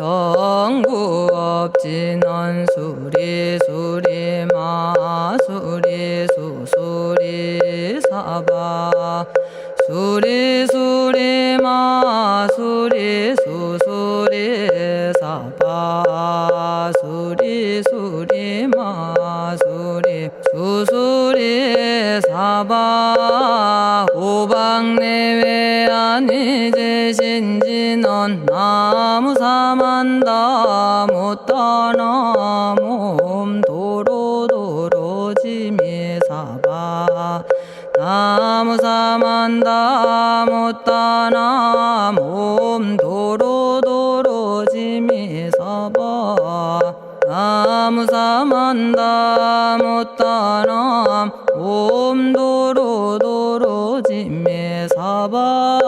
정구업진언 수리수리 마수리 수수리 사바 수리수리 마수리 수수리 사바 수리수리 마수리 수수리 사바 오방내외 아니제신진언 나무사만다 못다나 몸도로도로지미사바 나무사만다 못다나 몸도로도로지미사바 나무사만다 못다나 몸도로도로지미사바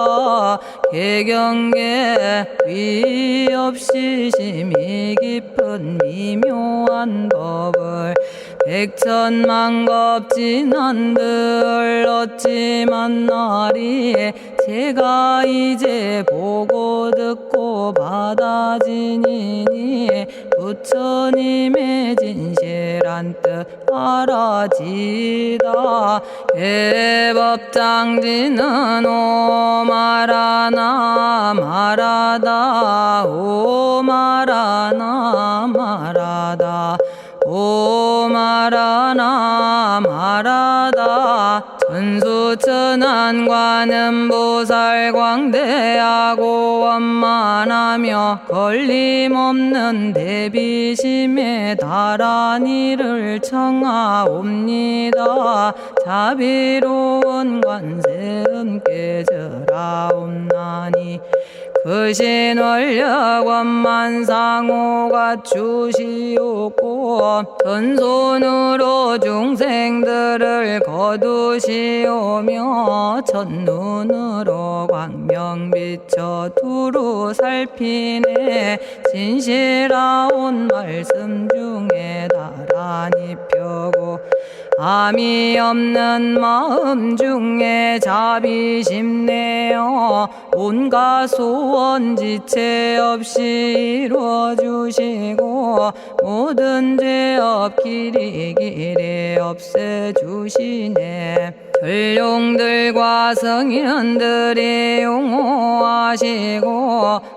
개경계 위없이 심히 깊은 미묘한 법을 백천만겁진한들 어찌 만나리 제가 이제 보고 듣고 받아지니니 부처님의 진실한 뜻 알아지다 대법장지는 오마라나 마라다 오마라나 마라다 오마라나 마라다 천수천안관음 보살 광대하고 원만하며 걸림없는 대비심에 달한 이를 청하옵니다. 자비로운 관세음께 절하옵나니 그신원력 원만상호가 주시옵고 전손으로 중생들을 거두시오며 첫눈으로 광명 비춰 두루 살피네 진실하온 말씀 중에 나란히 펴고 암이 없는 마음 중에 자비심 내어 온갖 소원 지체 없이 이루어주시고 모든 죄업 길이 없애주시네. 전룡들과 성현들이 용호하시고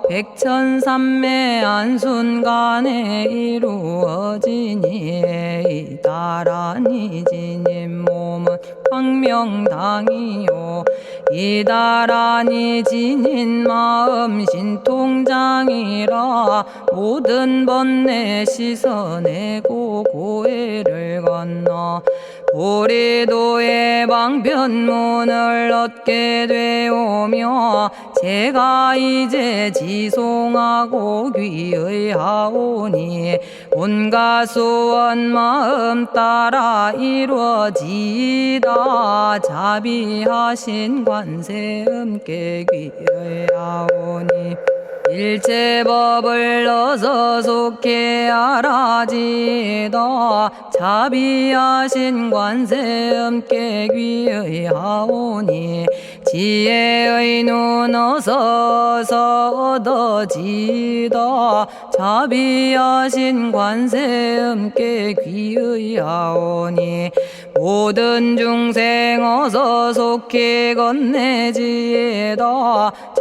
백천삼매 한순간에 이루어지니 이다라니 지님 몸은 광명당이요 이다라니 지닌 마음 신통장이라 모든 번뇌 씻어내고 고해를 건너 보리도의 방편문을 얻게 되오며 제가 이제 지송하고 귀의하오니 온갖 소원 마음 따라 이루어지다 자비하신 관세음께 귀의하오니 일체법을 어서 속히 알아지다 자비하신 관세음께 귀의하오니 지혜의 눈 어서 얻어지다 자비하신 관세음께 귀의하오니 모든 중생 어서 속히 건네지다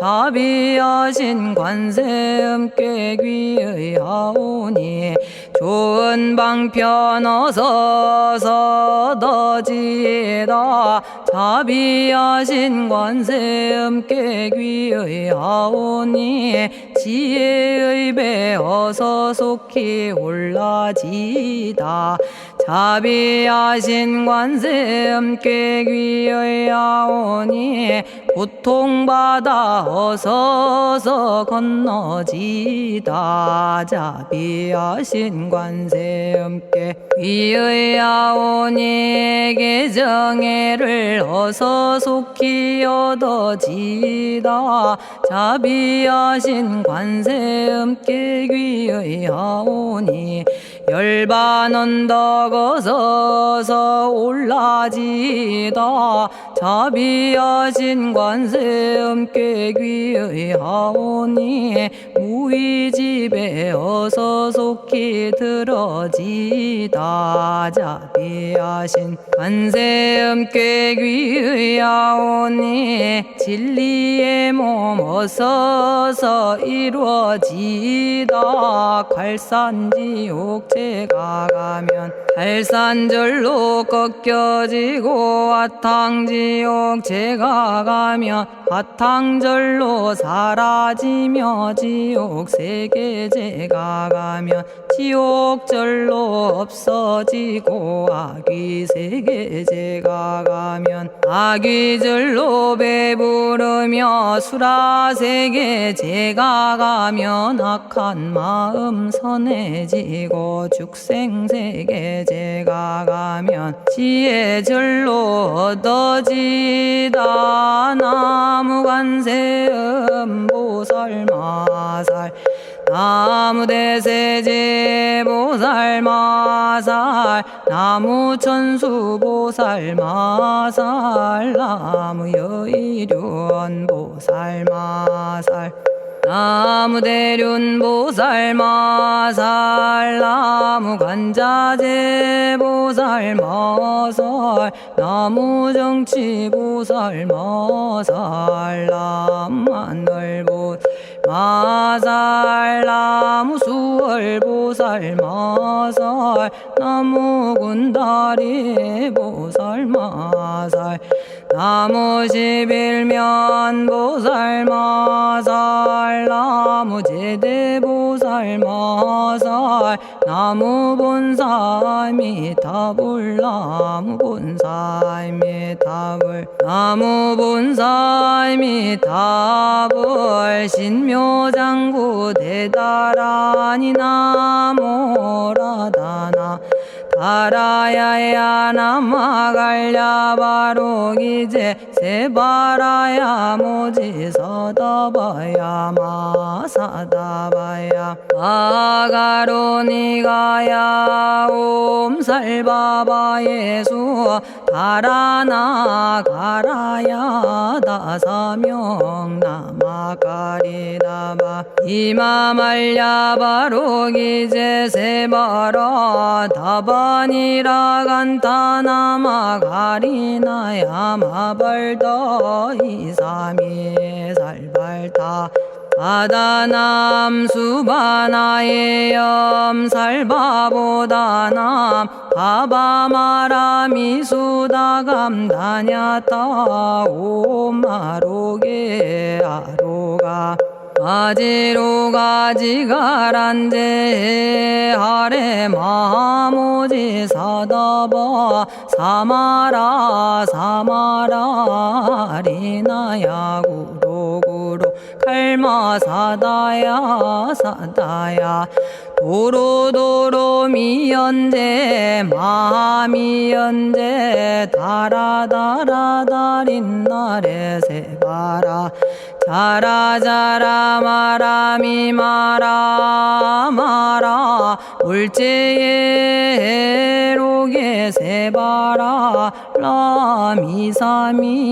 자비하신 관세음께 귀의하오니 좋은 방편 어서 얻어지다 자비하신 관세음께 귀의하오니 지혜의 배 어서 속히 올라지다 자비하신 관세음께 귀의하오니 고통받아 어서 건너지다 자비하신 관세음께 귀의하오니 개정애를 어서 속히 얻어지다 자비하신 관세음께 귀의하오니 열반 언덕 썩어서서 올라지다 자비하신 관세음께 귀의하오니 무의집에 어서 속히 들어지다 자비하신 관세음께 귀의하오니 진리의 몸 어서서 이루어지다 갈산지옥 제가 가면 갈산절로 꺾여지고 화탕지옥 제가 가면 화탕절로 사라지며 지옥 세계 제가 가면 지옥절로 없어지고 아귀 세계 제가 가면 아귀절로 배부르며 수라 세계 제가 가면 악한 마음 선해지고 죽생 세계 제가 가면 지혜절로 얻어지다 나무관세음 보살마살 나무대세제 보살마살 나무천수 보살마살 나무여의륜 보살마살 나무대륜 보살마살 나무관자재 보살마살 나무정치 보살마살 나무하늘 보살마살 나무수월 보살마살 나무군다리 보살마살 나무십일면 보살마살 나무제대 보살마살 나무본사미타불 나무본사미타불 나무본사미타불 신묘장구 대다라니 나모라다나 다라야야 나마갈야바로기제 세바라야 모지서다바야 마사다바야 아가로니가야 옴살바바예수 다라나 가라야 다사명 나마가리다바 이마말야바로기제 세바라 다바니라 간타나마 가리나야 마발더 이사미 살발타 아다남 수바나의 염살바보다남 바바마라미 수다감다냐타 오마로게 아로가 아지로가지가란제 하레 마모지 사다바 사마라 사마라 리나야 구로구로 칼마 사다야 사다야 도로도로 미연제 마미연제 다라다라다린나레 세바라 자라자라 마라미 마라 마라 울제에 로게 세바라 라미사미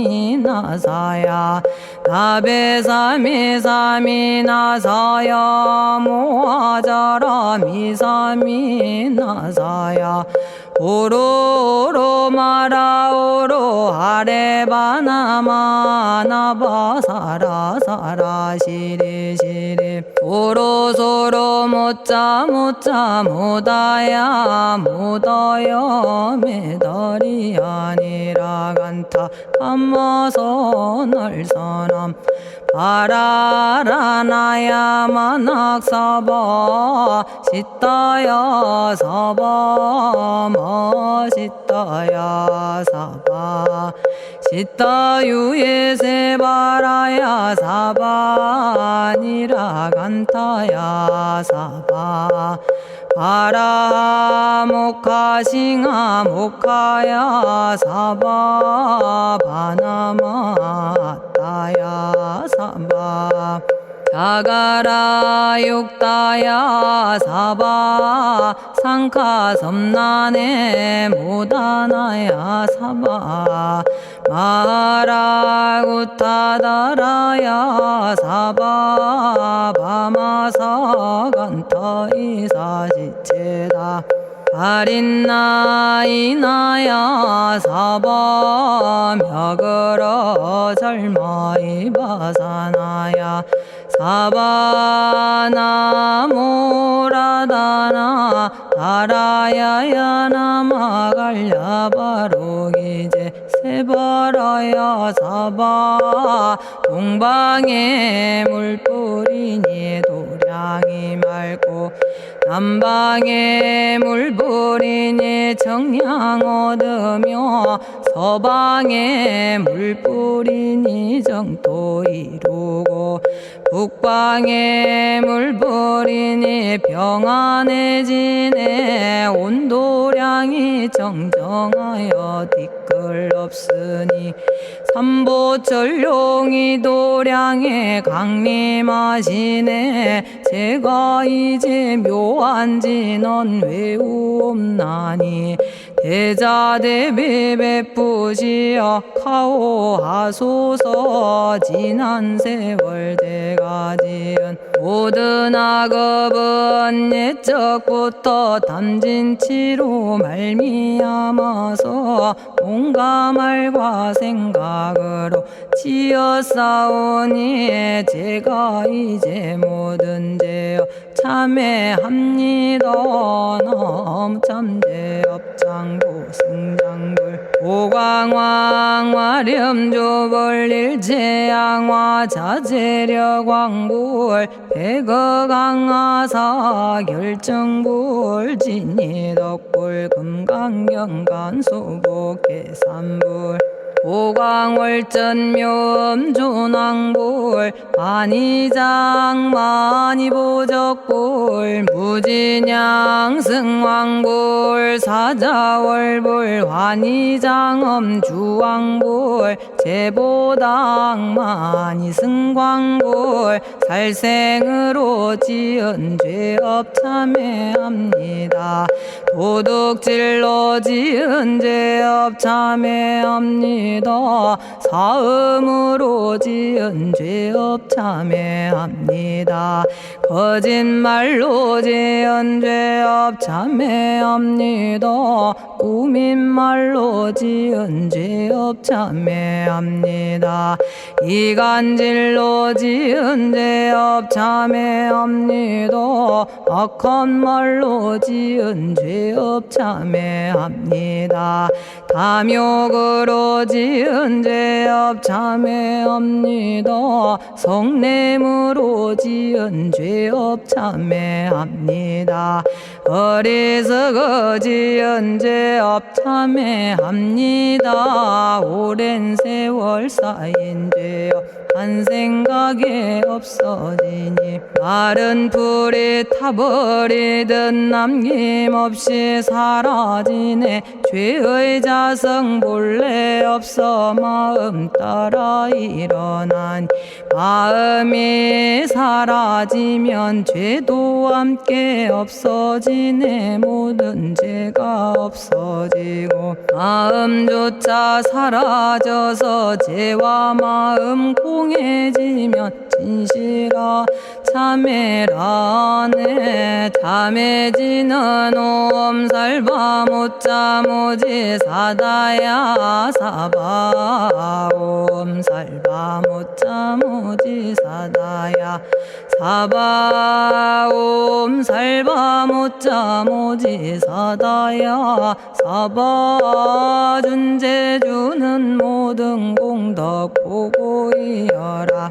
나사야 나베사미 사미 나사야 모아자라 미사미 나사야 오로로 마라오로 아레바나마 나바사라 사라 시리 시리 오로소로 못자 못자 못다야 못다여 메달이 아니라 간타 감마서 날선함 바라라나야 만학사바 시타야 사바 마시타야 사바 시타유예 세바라야 사바니라 간타야 사바 바라 모카싱아 모카야 사바 바나마 따야 사바 자가라 육다야 사바 상카 섬난에 모다나야 사바 마라구타다라야 사바 바마사간타 이사시체다 아린나이나야 사바 며그러 절마이바사나야 사바나모라다나 다라야야 나마갈야바로기제 세바라야 사바 동방에 물뿌리니 도량이 맑고 남방에 물뿌리니 정량 얻으며 서방에 물뿌리니 정토 이루고 북방에 물뿌리니 평안해지네 온도량이 정정하여 뒤끌 없으니 삼보철룡이 도량에 강림하시네 제가 이제 묘한 진언 외우옵나니 대자대비 베푸시어 카오하소서 지난 세월 제가 지은 모든 악업은 옛적부터 탐진치로 말미암아서 온갖 말과 생각으로 지었사오니 제가 이제 모든 죄업 참회합니다. 남참죄업장고 승장불 오광왕 화렴조벌 일제양화 자재력왕불 백어강하사 결정불 진이덕불 금강경간 소복계산불 오광월전묘음존왕불 안희장 만이보적불 무진양승왕불 사자월불 환희장엄 주왕불 제보당 만이승광불 살생으로 지은 죄업 참회합니다. 도둑질로 지은 죄업 참회합니다. 사음으로 지은 죄업 참회합니다. 거짓말로 지은 죄업 참회합니다. 꾸민말로 지은 죄업 참회합니다. 이간질로 지은 죄업 참회합니다. 악한 말로 지은 죄업 참회합니다. 탐욕으로 지은 죄업 참회합니다. 성냄으로 지은 죄업 참회합니다. 어리석어 지은 죄업 참회합니다. 오랜 세월 쌓인 죄업 한 생각에 없어지니 마른 풀이 타버리듯 남김없이 사라지네. 죄의 자성 본래 없어 마음 따라 일어나니 마음이 사라지면 죄도 함께 없어지네. 모든 죄가 없어지고 마음조차 사라져서 죄와 마음 공해지면 진실아 참회라네. 참해지는 옴살바 못자 모지 사다야 사바 옴살바 못자 모지 사다야 사바 옴살바 못자 모지 사다야 사바 준재주는 모든 공덕 보고이여라.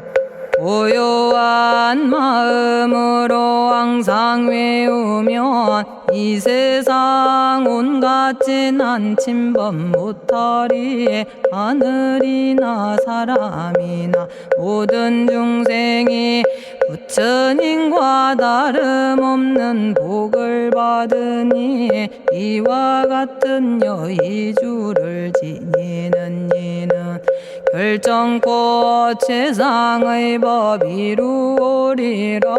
고요한 마음으로 항상 외우면 이 세상 온갖 진한 침범 못하리에 하늘이나 사람이나 모든 중생이 부처님과 다름없는 복을 받으니 이와 같은 여의주를 지니는 이는 결정코 최상의 법 이루오리라.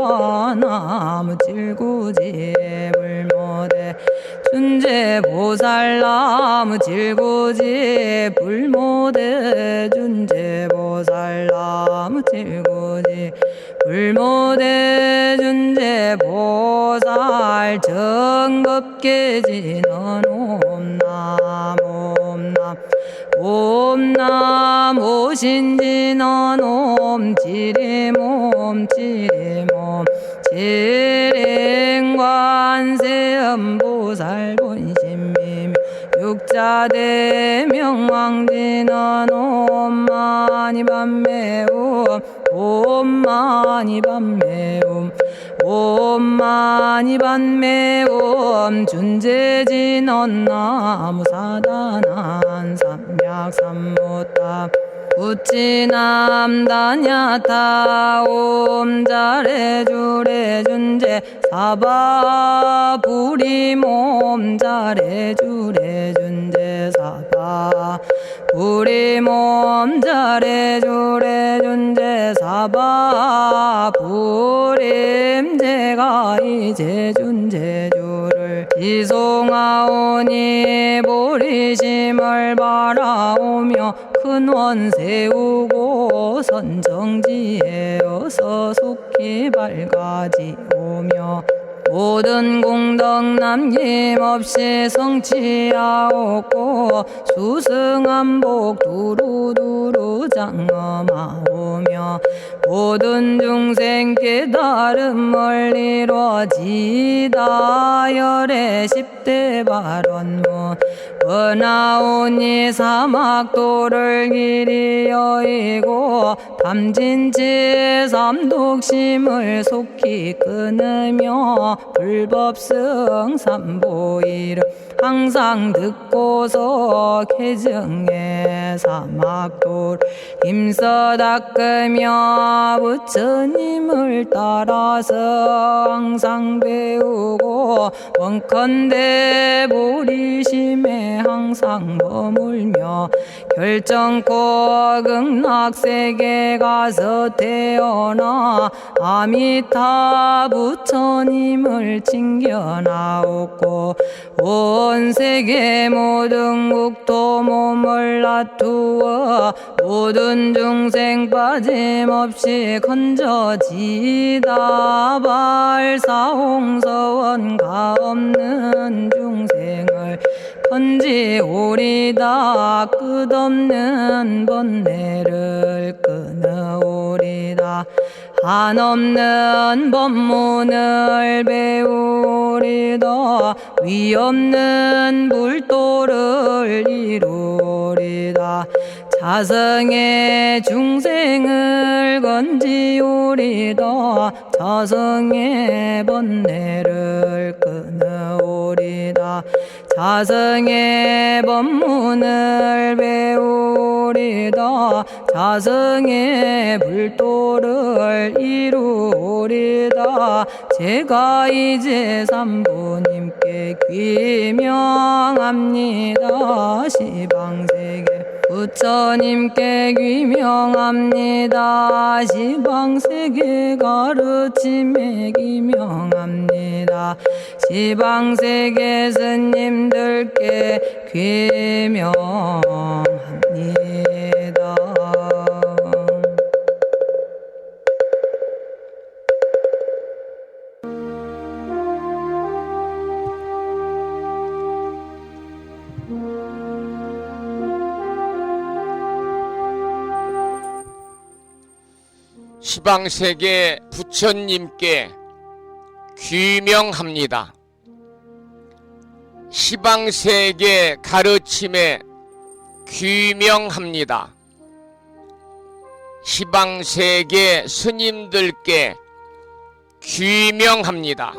나무질구지 불모대 준재보살. 나무질구지 불모대 준재보살. 나무질구지 불모대 준재보살. 정법계지는 옴남 옴남 옴남 오신지는 옴지리몸 지리몸 지랭관세음보살 본심미묘 육자대명왕지는 옴마니밤매옴 옴마니밤매옴 옴마니밤매옴 준재진언 나무사다난 삼약삼무타 부치남다냐타 옴자레주레 준재 사바 부리몸 자레주레 준재 사바 부리몸 자레주레 준재 사바 부림제가 이제 준재주를 지송하오니 보리심을 바라오며 큰원 세우고 선정지에 어서 속히 밝아지오며 모든 공덕 남김없이 성취하옵고 수승한복 두루두루 장엄하오며 모든 중생 깨달음을 이루어지다 열의 10대 발언문 원하오니 사막도를 길이 여의고 담진치 삼독심을 속히 끊으며 불법승 삼보이를 항상 듣고서 개정해 사막도를 힘써 닦으며 부처님을 따라서 항상 배우고 원컨대 보리심에 항상 머물며 결정코 극락세계 가서 태어나 아미타 부처님을 칭견하옵고 온 세계 모든 국토 몸을 놔두어 모든 중생 빠짐없이 건져지다 발사홍서원 가없는 중생을 건지오리다. 끝없는 번뇌를 끊어오리다. 한없는 법문을 배우리다. 위없는 불도를 이루리다. 자성의 중생을 건지오리다. 자성의 번뇌를 끊어오리다. 자성의 법문을 배우리다. 자성의 불도를 이루리다. 제가 이제 삼부님께 귀명합니다. 시방세계 부처님께 귀명합니다. 시방세계 가르침에 귀명합니다. 시방세계 스님들께 귀명합니다. 시방세계 부처님께 귀명합니다. 시방세계 가르침에 귀명합니다. 시방세계 스님들께 귀명합니다.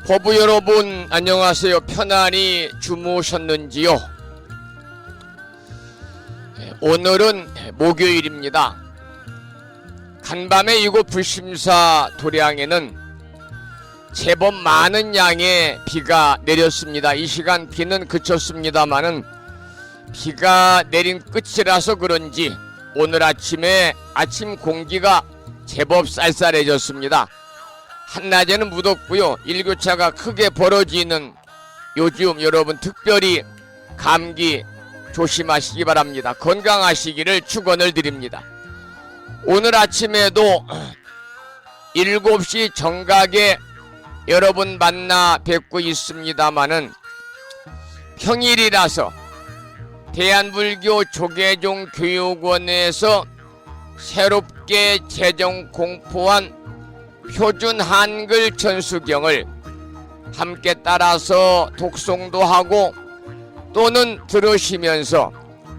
법부 여러분 안녕하세요. 편안히 주무셨는지요? 오늘은 목요일입니다. 간밤에 이곳 불심사 도량에는 제법 많은 양의 비가 내렸습니다. 이 시간 비는 그쳤습니다마는 비가 내린 끝이라서 그런지 오늘 아침에 아침 공기가 제법 쌀쌀해졌습니다. 한낮에는 무덥고요. 일교차가 크게 벌어지는 요즘 여러분 특별히 감기 조심하시기 바랍니다. 건강하시기를 축원을 드립니다. 오늘 아침에도 7시 정각에 여러분 만나 뵙고 있습니다마는 평일이라서 대한불교 조계종 교육원에서 새롭게 제정 공포한 표준 한글 천수경을 함께 따라서 독송도 하고 또는 들으시면서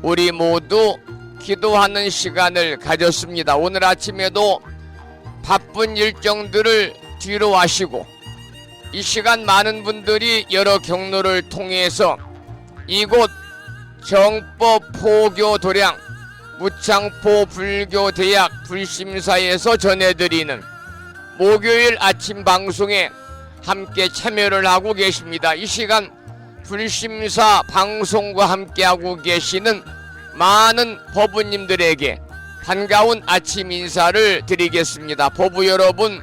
우리 모두 기도하는 시간을 가졌습니다. 오늘 아침에도 바쁜 일정들을 뒤로 하시고 이 시간 많은 분들이 여러 경로를 통해서 이곳 정법 포교 도량 무창포 불교대학 불심사에서 전해드리는 목요일 아침 방송에 함께 참여를 하고 계십니다. 이 시간 불심사 방송과 함께하고 계시는 많은 법부님들에게 반가운 아침 인사를 드리겠습니다. 법부 여러분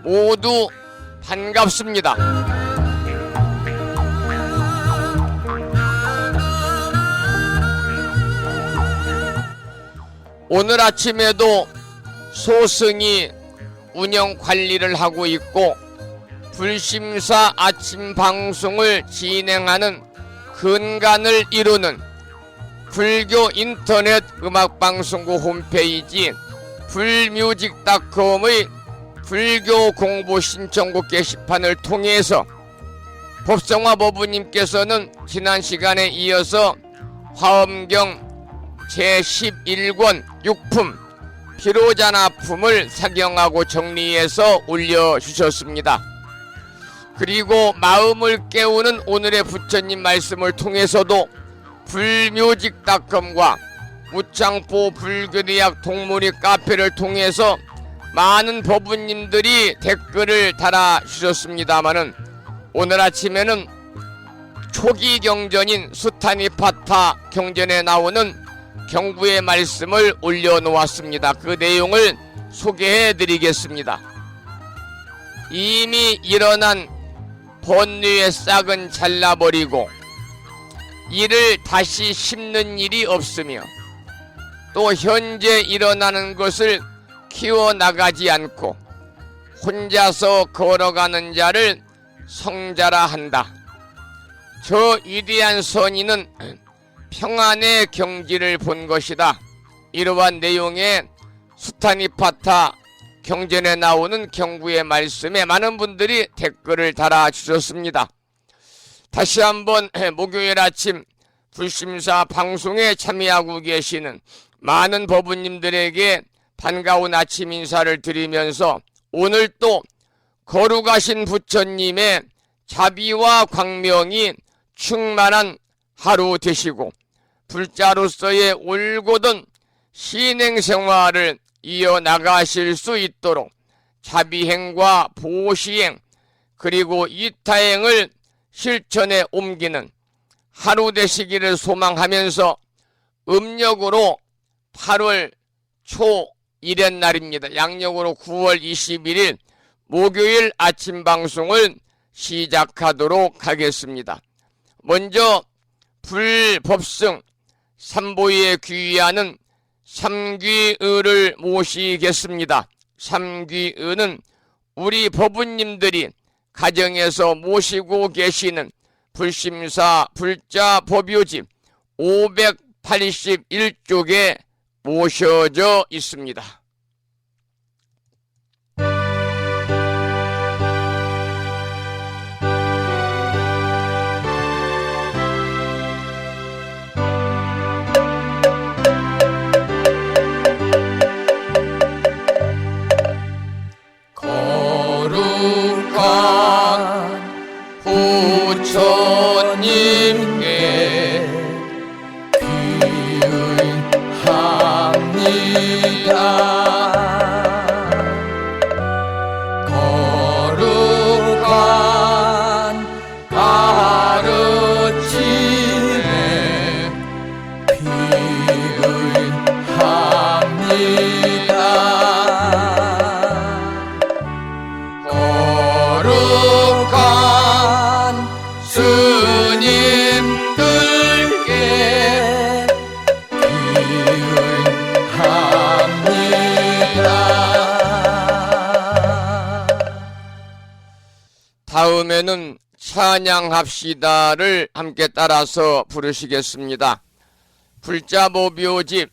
모두 반갑습니다. 오늘 아침에도 소승이 운영 관리를 하고 있고 불심사 아침 방송을 진행하는 근간을 이루는 불교 인터넷 음악방송국 홈페이지 불뮤직닷컴의 불교 공부 신청곡 게시판을 통해서 법성화 법부님께서는 지난 시간에 이어서 화엄경 제11권 6품 피로자나품을 사경하고 정리해서 올려주셨습니다. 그리고 마음을 깨우는 오늘의 부처님 말씀을 통해서도 불뮤직닷컴과 무창포 불교대학 동문회 카페를 통해서 많은 법부님들이 댓글을 달아주셨습니다마는 오늘 아침에는 초기 경전인 수타니파타 경전에 나오는 경부의 말씀을 올려놓았습니다. 그 내용을 소개해 드리겠습니다. 이미 일어난 번뇌의 싹은 잘라버리고 이를 다시 심는 일이 없으며 또 현재 일어나는 것을 키워나가지 않고 혼자서 걸어가는 자를 성자라 한다. 저 위대한 선인은 평안의 경지를 본 것이다. 이러한 내용의 수타니파타 경전에 나오는 경부의 말씀에 많은 분들이 댓글을 달아주셨습니다. 다시 한번 목요일 아침 불심사 방송에 참여하고 계시는 많은 법부님들에게 반가운 아침 인사를 드리면서 오늘 또 거룩하신 부처님의 자비와 광명이 충만한 하루 되시고 불자로서의 올곧은 신행생활을 이어나가실 수 있도록 자비행과 보시행 그리고 이타행을 실천에 옮기는 하루 되시기를 소망하면서 음력으로 8월 초 1의 날입니다. 양력으로 9월 21일 목요일 아침 방송을 시작하도록 하겠습니다. 먼저 불법승 삼보위에 귀의하는 삼귀의를 모시겠습니다. 삼귀의는 우리 법부님들이 가정에서 모시고 계시는 불심사 불자 법요집 581쪽에 모셔져 있습니다. 스님께 귀의합니다. 거룩한 가르침에 귀의합니다. 거룩한 스님들께 귀의합니다. 다음에는 찬양합시다를 함께 따라서 부르시겠습니다. 불자보묘집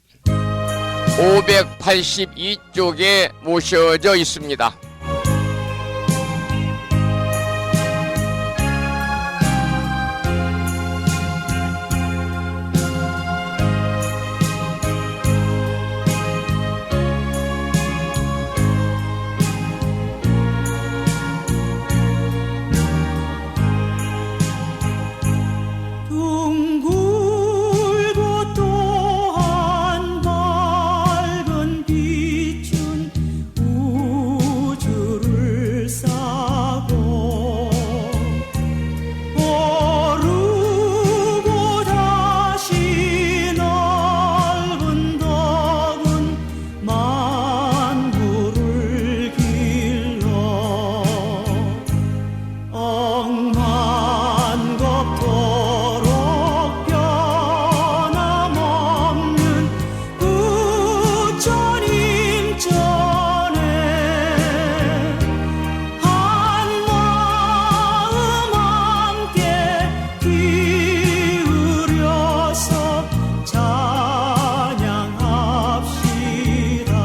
582쪽에 모셔져 있습니다. 둥글고 또한 밝은 빛은 우주를 싸고 오르고 다시 넓은 덕은 만물을 길러 억만겁도록 변함없는 부처님 전에 한마음 함께 기울여서 찬양합시다.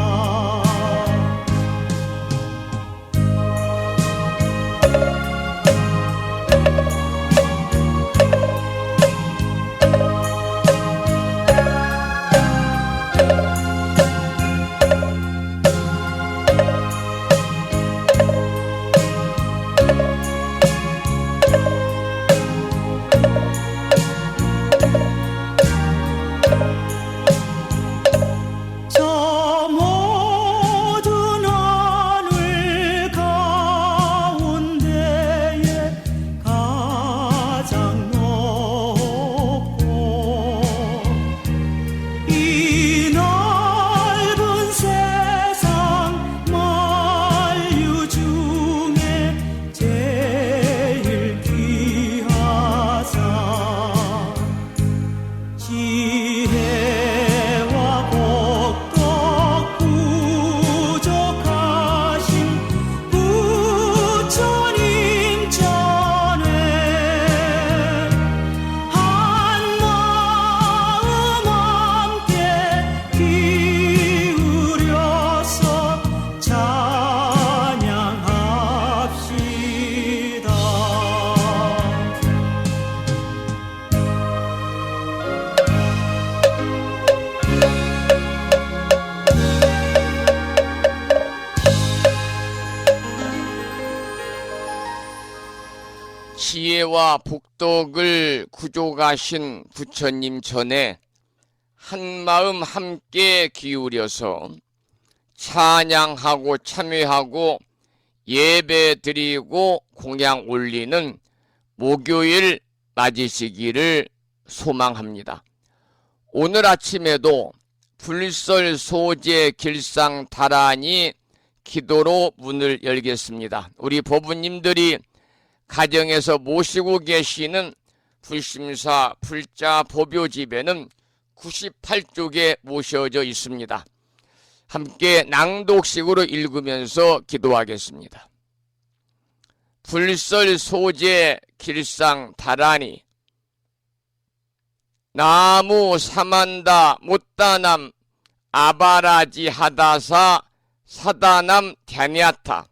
저 모든 하늘 가운데에 가장 높고 이 넓은 세상 만유 중에 제일 귀하사 지혜와 복덕 부족하신 부처님 전에 한마음 함께 기울여서 찬양합시다. 지혜와 복덕을 구족하신 부처님 전에 한마음 함께 기울여서 찬양하고 참여하고 예배드리고 공양 올리는 목요일 맞으시기를 소망합니다. 오늘 아침에도 불설 소재 길상 다란이 기도로 문을 열겠습니다. 우리 법부님들이 가정에서 모시고 계시는 불심사 불자 보묘집에는 98쪽에 모셔져 있습니다. 함께 낭독식으로 읽으면서 기도하겠습니다. 불설 소재 길상 다란이 나무 사만다 못다남 아바라지 하다사 사다남 갸냐타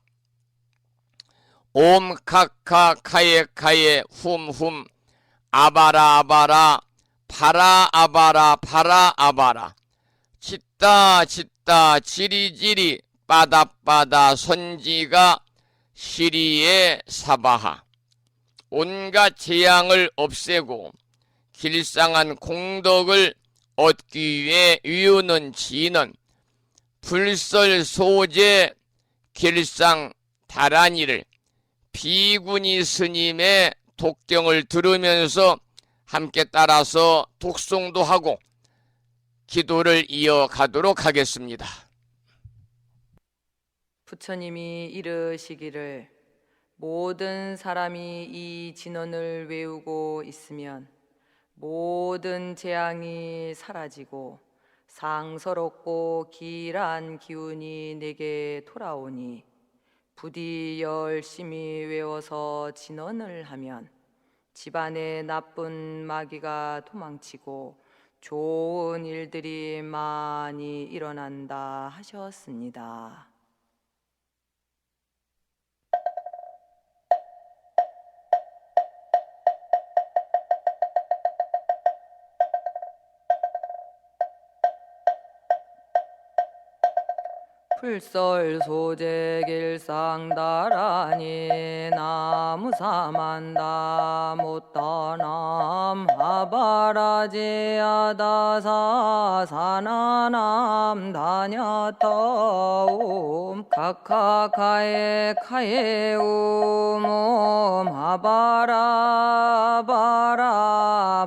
옴 카카 카예 카예 훔훔 아바라 아바라 파라 아바라 파라 아바라 짓다 짓다 지리지리 빠다빠다 선지가 시리에 사바하 온갖 재앙을 없애고 길상한 공덕을 얻기 위해 위우는 지는 불설소재 길상 다란이를 비구니 스님의 독경을 들으면서 함께 따라서 독송도 하고 기도를 이어가도록 하겠습니다. 부처님이 이르시기를 모든 사람이 이 진언을 외우고 있으면 모든 재앙이 사라지고 상서롭고 길한 기운이 내게 돌아오니 부디 열심히 외워서 진언을 하면 집안에 나쁜 마귀가 도망치고 좋은 일들이 많이 일어난다 하셨습니다. 풀설소재 길상다라니 나무사만다 못다남 아바라지아다사 사나남 다냐타옴 카카카에 카에우몸 아바라바라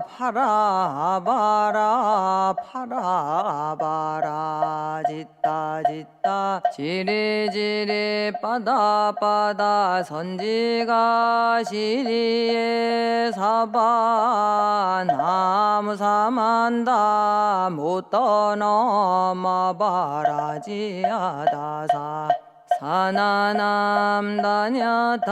파라바라 파라바라 짓다 지리지리 빠다빠다 선지가 시리에 사바 나무사만다 못떠넘어 바라지아다사 사나남 다냐타옴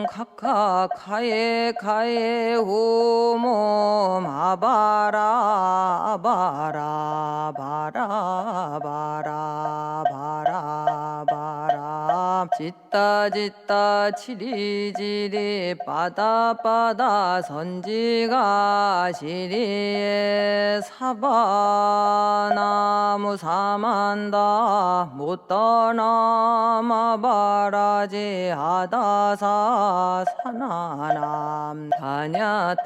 카카카에 카에 후몸 아바라 바라 바라 바라 바라 바라 짓다 지리지리 빠다빠다 선지가 시리에 사바 나무 사만다 못떠넘어 바라지 아다사 사나남 다냐타옴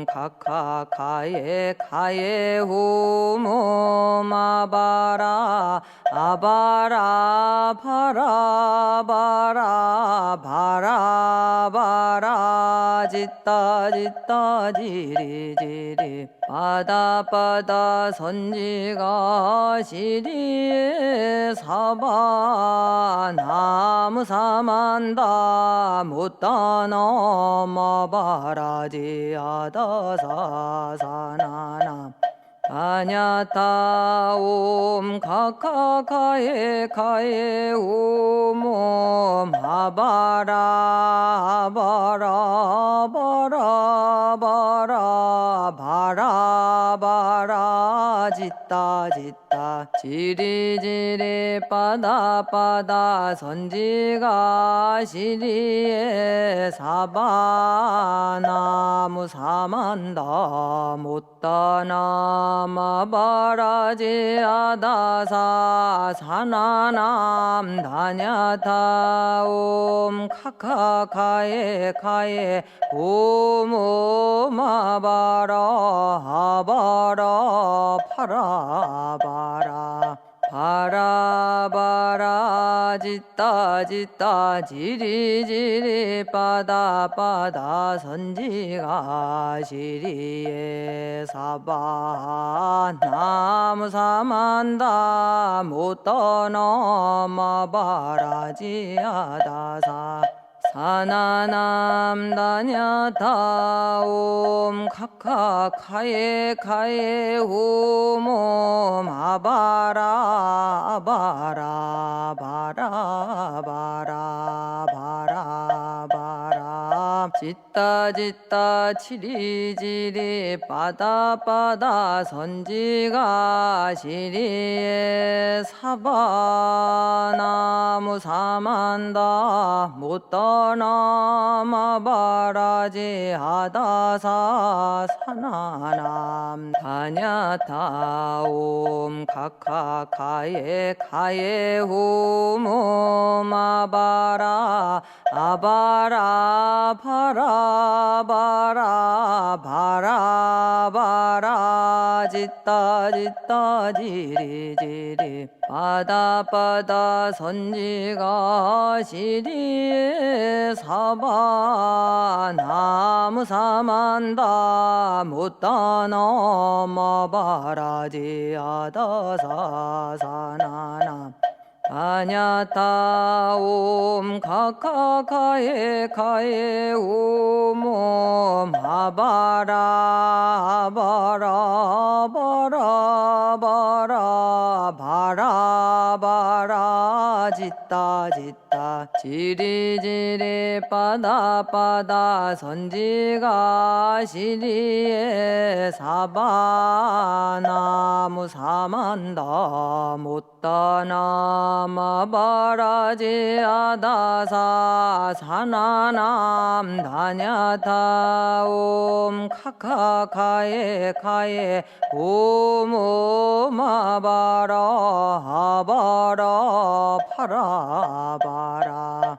카카카에 카에 후몸 아바라 아바라 바라 바라 바라 바라 짓다 지리지리 바다바다 선지가 시리에 사바 나무 사만다 못다넘어 바라지 아다사 사나남 다냐타옴 카카카에 카에 오몸 아바라 바라 바라 바라 바라 바라 짓다 지리지리 빠다빠다 선지가 시리에 사바 나무 사만다 못다남아 바라지 아다사 사나남 다냐타옴 카카카에 카에 오모마 바라 아바라 파라바라 바라바라 짓다 지리지리 빠다빠다 선지가 시리에 사바 나무 사만다 못떠넘어 바라지 아다사 사나남 다냐타옴 카카카에 카에 후몸 아바라 바라 바라 바라 바라 바라 짓다 짓다 지리지리 빠다빠다 선지가 시리에 사바나무 사만다 못 떠나마바라지 하다사 사나남 다냐타옴 카카카에 카에 호모 마바라 아바라 바라바라 바라바라 짓다 짓다 지리지리 바다바다 선지가 시리에 사바 나무 사만다 못다 넘어바라지 하다사 사나나 다냐타옴 카카카에 카에 오모 마바라 바라 바라 바라 바라바라 짓다 짓다 지리지리 빠다빠다 선지가 시리에 사바나무 사만다 못다 나마바라지 아다사 사나남 다냐타옴 카카카에 카에 오모 마바라 하바라 파라바라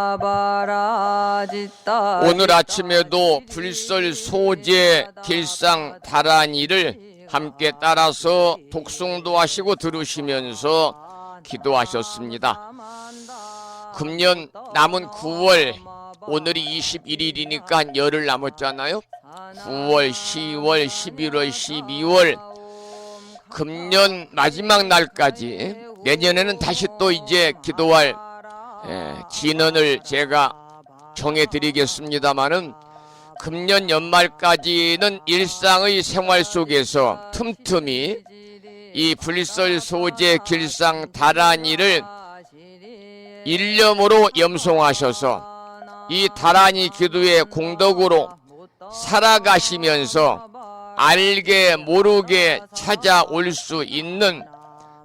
바라바라 짓다 오늘 아침에도 불설 소재 길상 다란이를 함께 따라서 독송도 하시고 들으시면서 기도하셨습니다. 금년 남은 9월, 오늘이 21일이니까 한 열흘 남았잖아요. 9월, 10월, 11월, 12월 금년 마지막 날까지, 내년에는 다시 또 이제 기도할 진언을 제가 정해드리겠습니다마는 금년 연말까지는 일상의 생활 속에서 틈틈이 이 불설 소재 길상 다란이를 일념으로 염송하셔서 이 다란이 기도의 공덕으로 살아가시면서 알게 모르게 찾아올 수 있는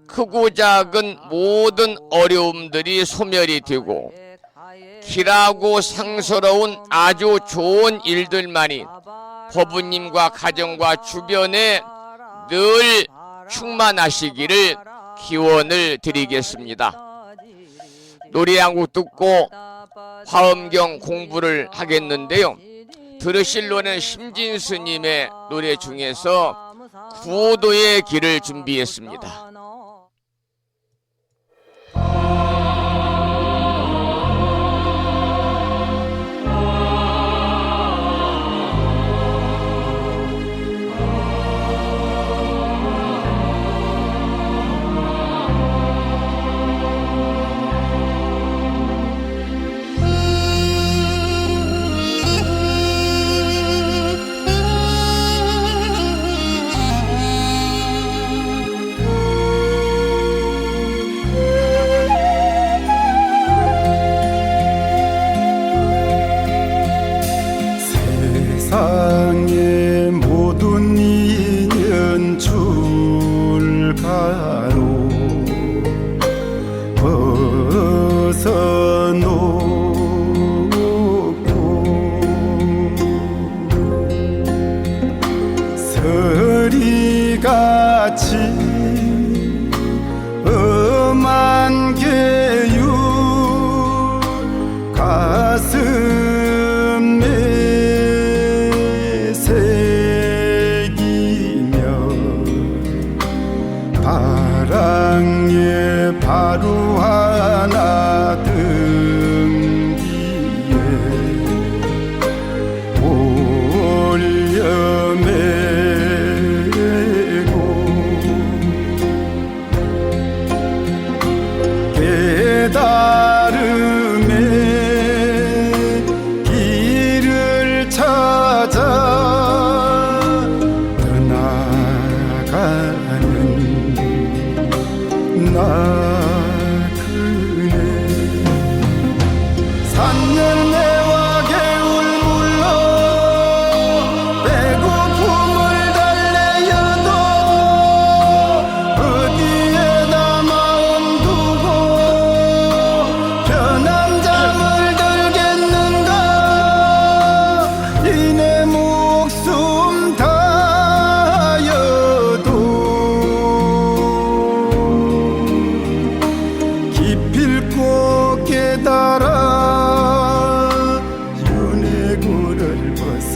크고 작은 모든 어려움들이 소멸이 되고 길하고 상스러운 아주 좋은 일들만이 법부님과 가정과 주변에 늘 충만하시기를 기원을 드리겠습니다. 노래 한 곡 듣고 화엄경 공부를 하겠는데요. 들으실 노래는 심진스님의 노래 중에서 구도의 길을 준비했습니다.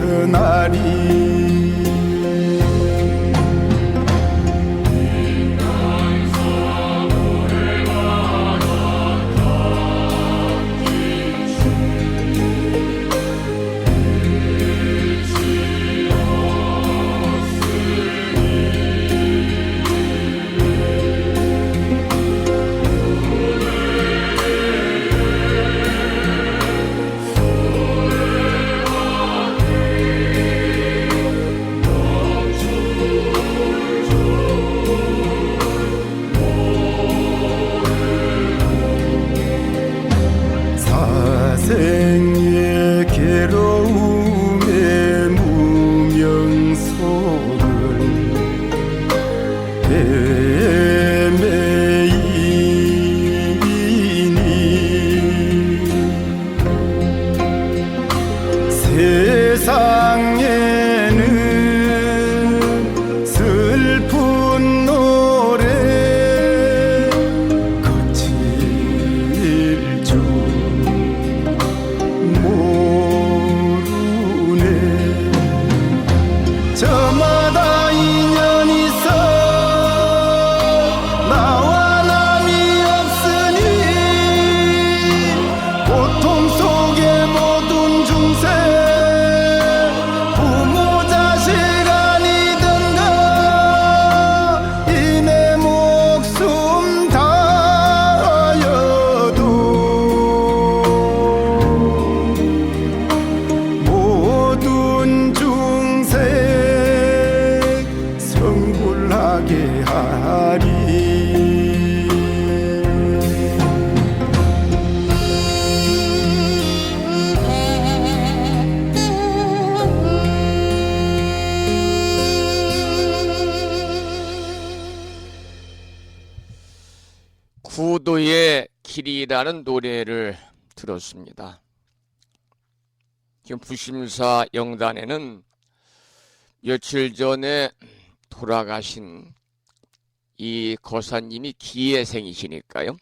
벗어나리 사생의 괴로움의 무명 속을 헤매이니 세상에는 슬픈 노래 거칠 줄 모르네 저마다 인연이 있어 나와 남이 없으니 고통 속에 모든 중생 부모 자식 아니던가 이내 목숨 다하여도 모든 중생 성불하게 하리 구도의 길이라는 노래를 들었습니다. 지금 부심사 영단에는 며칠 전에 돌아가신 이 거사님이 기예생이시니까요.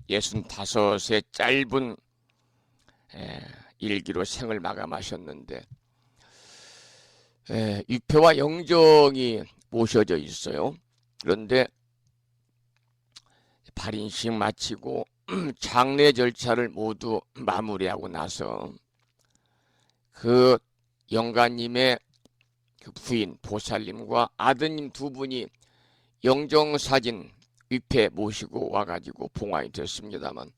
65세 짧은 일기로 생을 마감하셨는데 유표와 영정이 모셔져 있어요. 그런데 발인식 마치고 장례 절차를 모두 마무리하고 나서 그 영가님의 그 부인 보살님과 아드님 두 분이 영정사진 위패 모시고 와가지고 봉화이 됐습니다만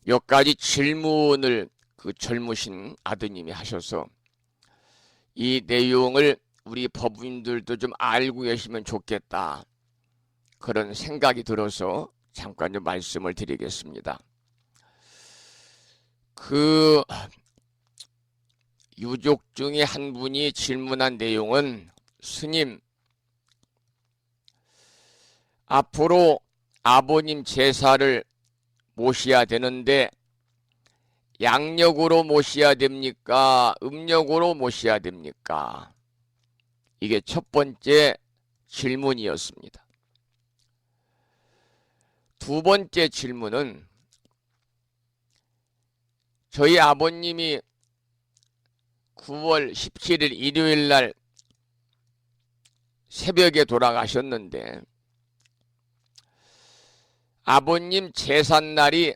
몇 가지 질문을 그 젊으신 아드님이 하셔서 이 내용을 우리 법인들도 좀 알고 계시면 좋겠다 그런 생각이 들어서 잠깐 좀 말씀을 드리겠습니다. 그 유족 중에 한 분이 질문한 내용은 스님 앞으로 아버님 제사를 모셔야 되는데 양력으로 모셔야 됩니까? 음력으로 모셔야 됩니까? 이게 첫 번째 질문이었습니다. 두 번째 질문은 저희 아버님이 9월 17일 일요일 날 새벽에 돌아가셨는데 아버님 제삿날이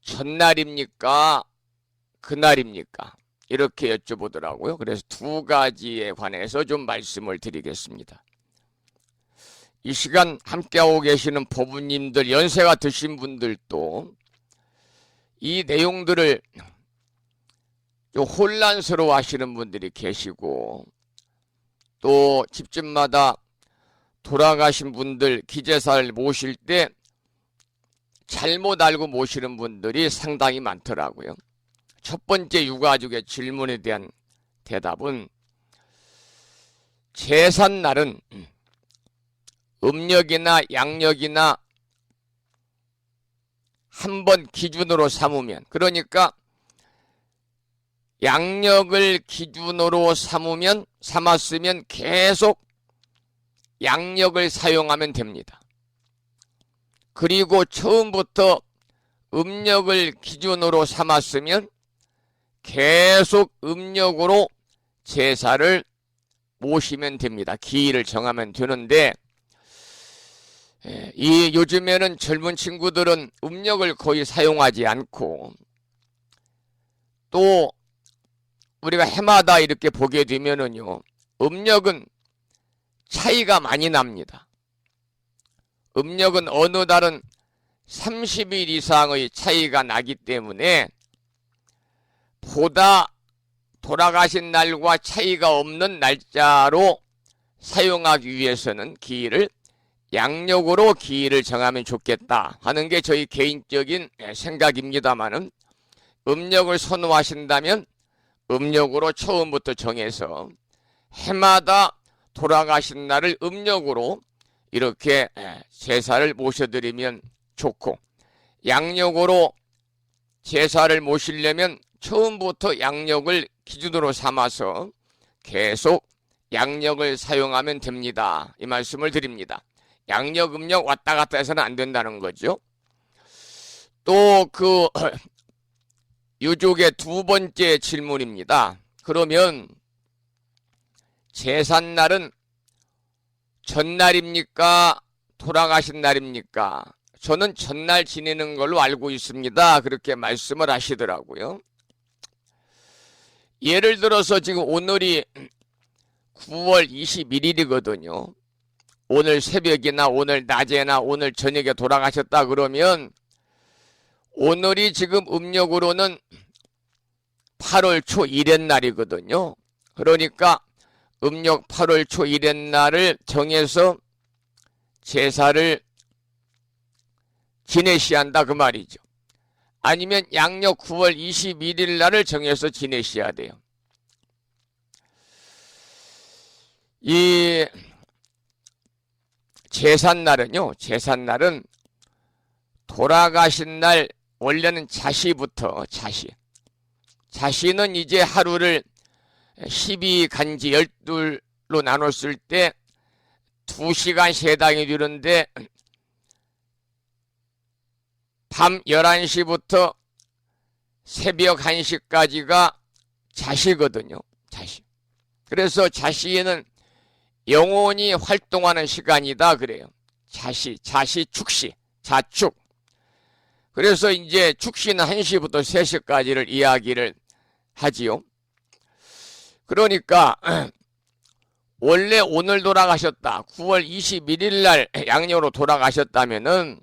전날입니까? 그날입니까? 이렇게 여쭤보더라고요. 그래서 두 가지에 관해서 좀 말씀을 드리겠습니다. 이 시간 함께하고 계시는 법우님들, 연세가 드신 분들도 이 내용들을 좀 혼란스러워 하시는 분들이 계시고 또 집집마다 돌아가신 분들 기제사를 모실 때 잘못 알고 모시는 분들이 상당히 많더라고요. 첫 번째 유가족의 질문에 대한 대답은 제삿날은 음력이나 양력이나 한 번 기준으로 삼으면, 그러니까 양력을 기준으로 삼았으면 계속 양력을 사용하면 됩니다. 그리고 처음부터 음력을 기준으로 삼았으면 계속 음력으로 제사를 모시면 됩니다. 기일을 정하면 되는데, 이 요즘에는 젊은 친구들은 음력을 거의 사용하지 않고, 또 우리가 해마다 이렇게 보게 되면은요, 음력은 차이가 많이 납니다. 음력은 어느 달은 30일 이상의 차이가 나기 때문에 보다 돌아가신 날과 차이가 없는 날짜로 사용하기 위해서는 기일을 양력으로 기일을 정하면 좋겠다 하는 게 저희 개인적인 생각입니다만은, 음력을 선호하신다면 음력으로 처음부터 정해서 해마다 돌아가신 날을 음력으로 이렇게 제사를 모셔드리면 좋고, 양력으로 제사를 모시려면 처음부터 양력을 기준으로 삼아서 계속 양력을 사용하면 됩니다. 이 말씀을 드립니다. 양력, 음력 왔다 갔다 해서는 안 된다는 거죠. 또 그 유족의 두 번째 질문입니다. 그러면 제삿날은 전날입니까? 돌아가신 날입니까? 저는 전날 지내는 걸로 알고 있습니다. 그렇게 말씀을 하시더라고요. 예를 들어서 지금 오늘이 9월 21일이거든요. 오늘 새벽이나 오늘 낮에나 오늘 저녁에 돌아가셨다 그러면 오늘이 지금 음력으로는 8월 초 1의 날이거든요. 그러니까 음력 8월 초 1의 날을 정해서 제사를 지내셔야 한다 그 말이죠. 아니면 양력 9월 21일 날을 정해서 지내셔야 돼요. 이 제삿날은요, 제삿날은 돌아가신 날 원래는 자시부터 자시는 이제 하루를 12간지 12로 나눴을 때 2시간씩 해당이 되는데, 밤 11시부터 새벽 1시까지가 자시거든요. 자시. 그래서 자시에는 영혼이 활동하는 시간이다 그래요. 자시, 축시, 자축. 그래서 이제 축시는 1시부터 3시까지를 이야기를 하지요. 그러니까 원래 오늘 돌아가셨다, 9월 21일 날 양력으로 돌아가셨다면은,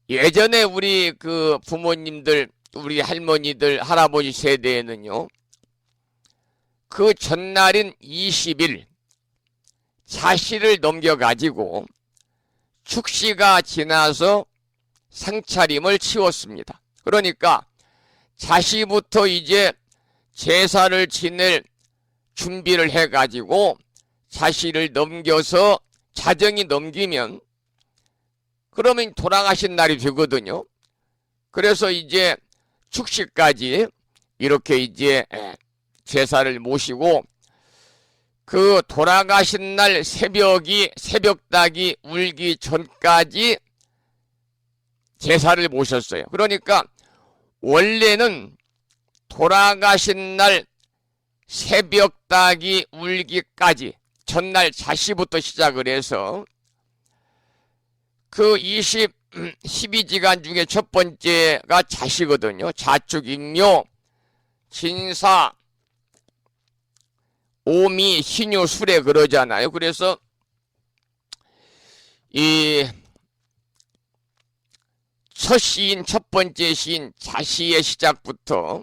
예전에 우리 그 부모님들, 우리 할머니들, 할아버지 세대에는요, 그 전날인 20일 자시를 넘겨가지고 축시가 지나서 상차림을 치웠습니다. 그러니까 자시부터 이제 제사를 지낼 준비를 해가지고 자시를 넘겨서 자정이 넘기면 그러면 돌아가신 날이 되거든요. 그래서 이제 축시까지 이렇게 이제 제사를 모시고, 그 돌아가신 날 새벽닭이 울기 전까지 제사를 모셨어요. 그러니까 원래는 돌아가신 날 새벽닭이 울기까지 전날 자시부터 시작을 해서 그 12지간 중에 첫 번째가 자시거든요. 자축, 임묘, 진사, 오미, 신유, 수레 그러잖아요. 그래서 이 첫 시인, 첫 번째 시인 자시의 시작부터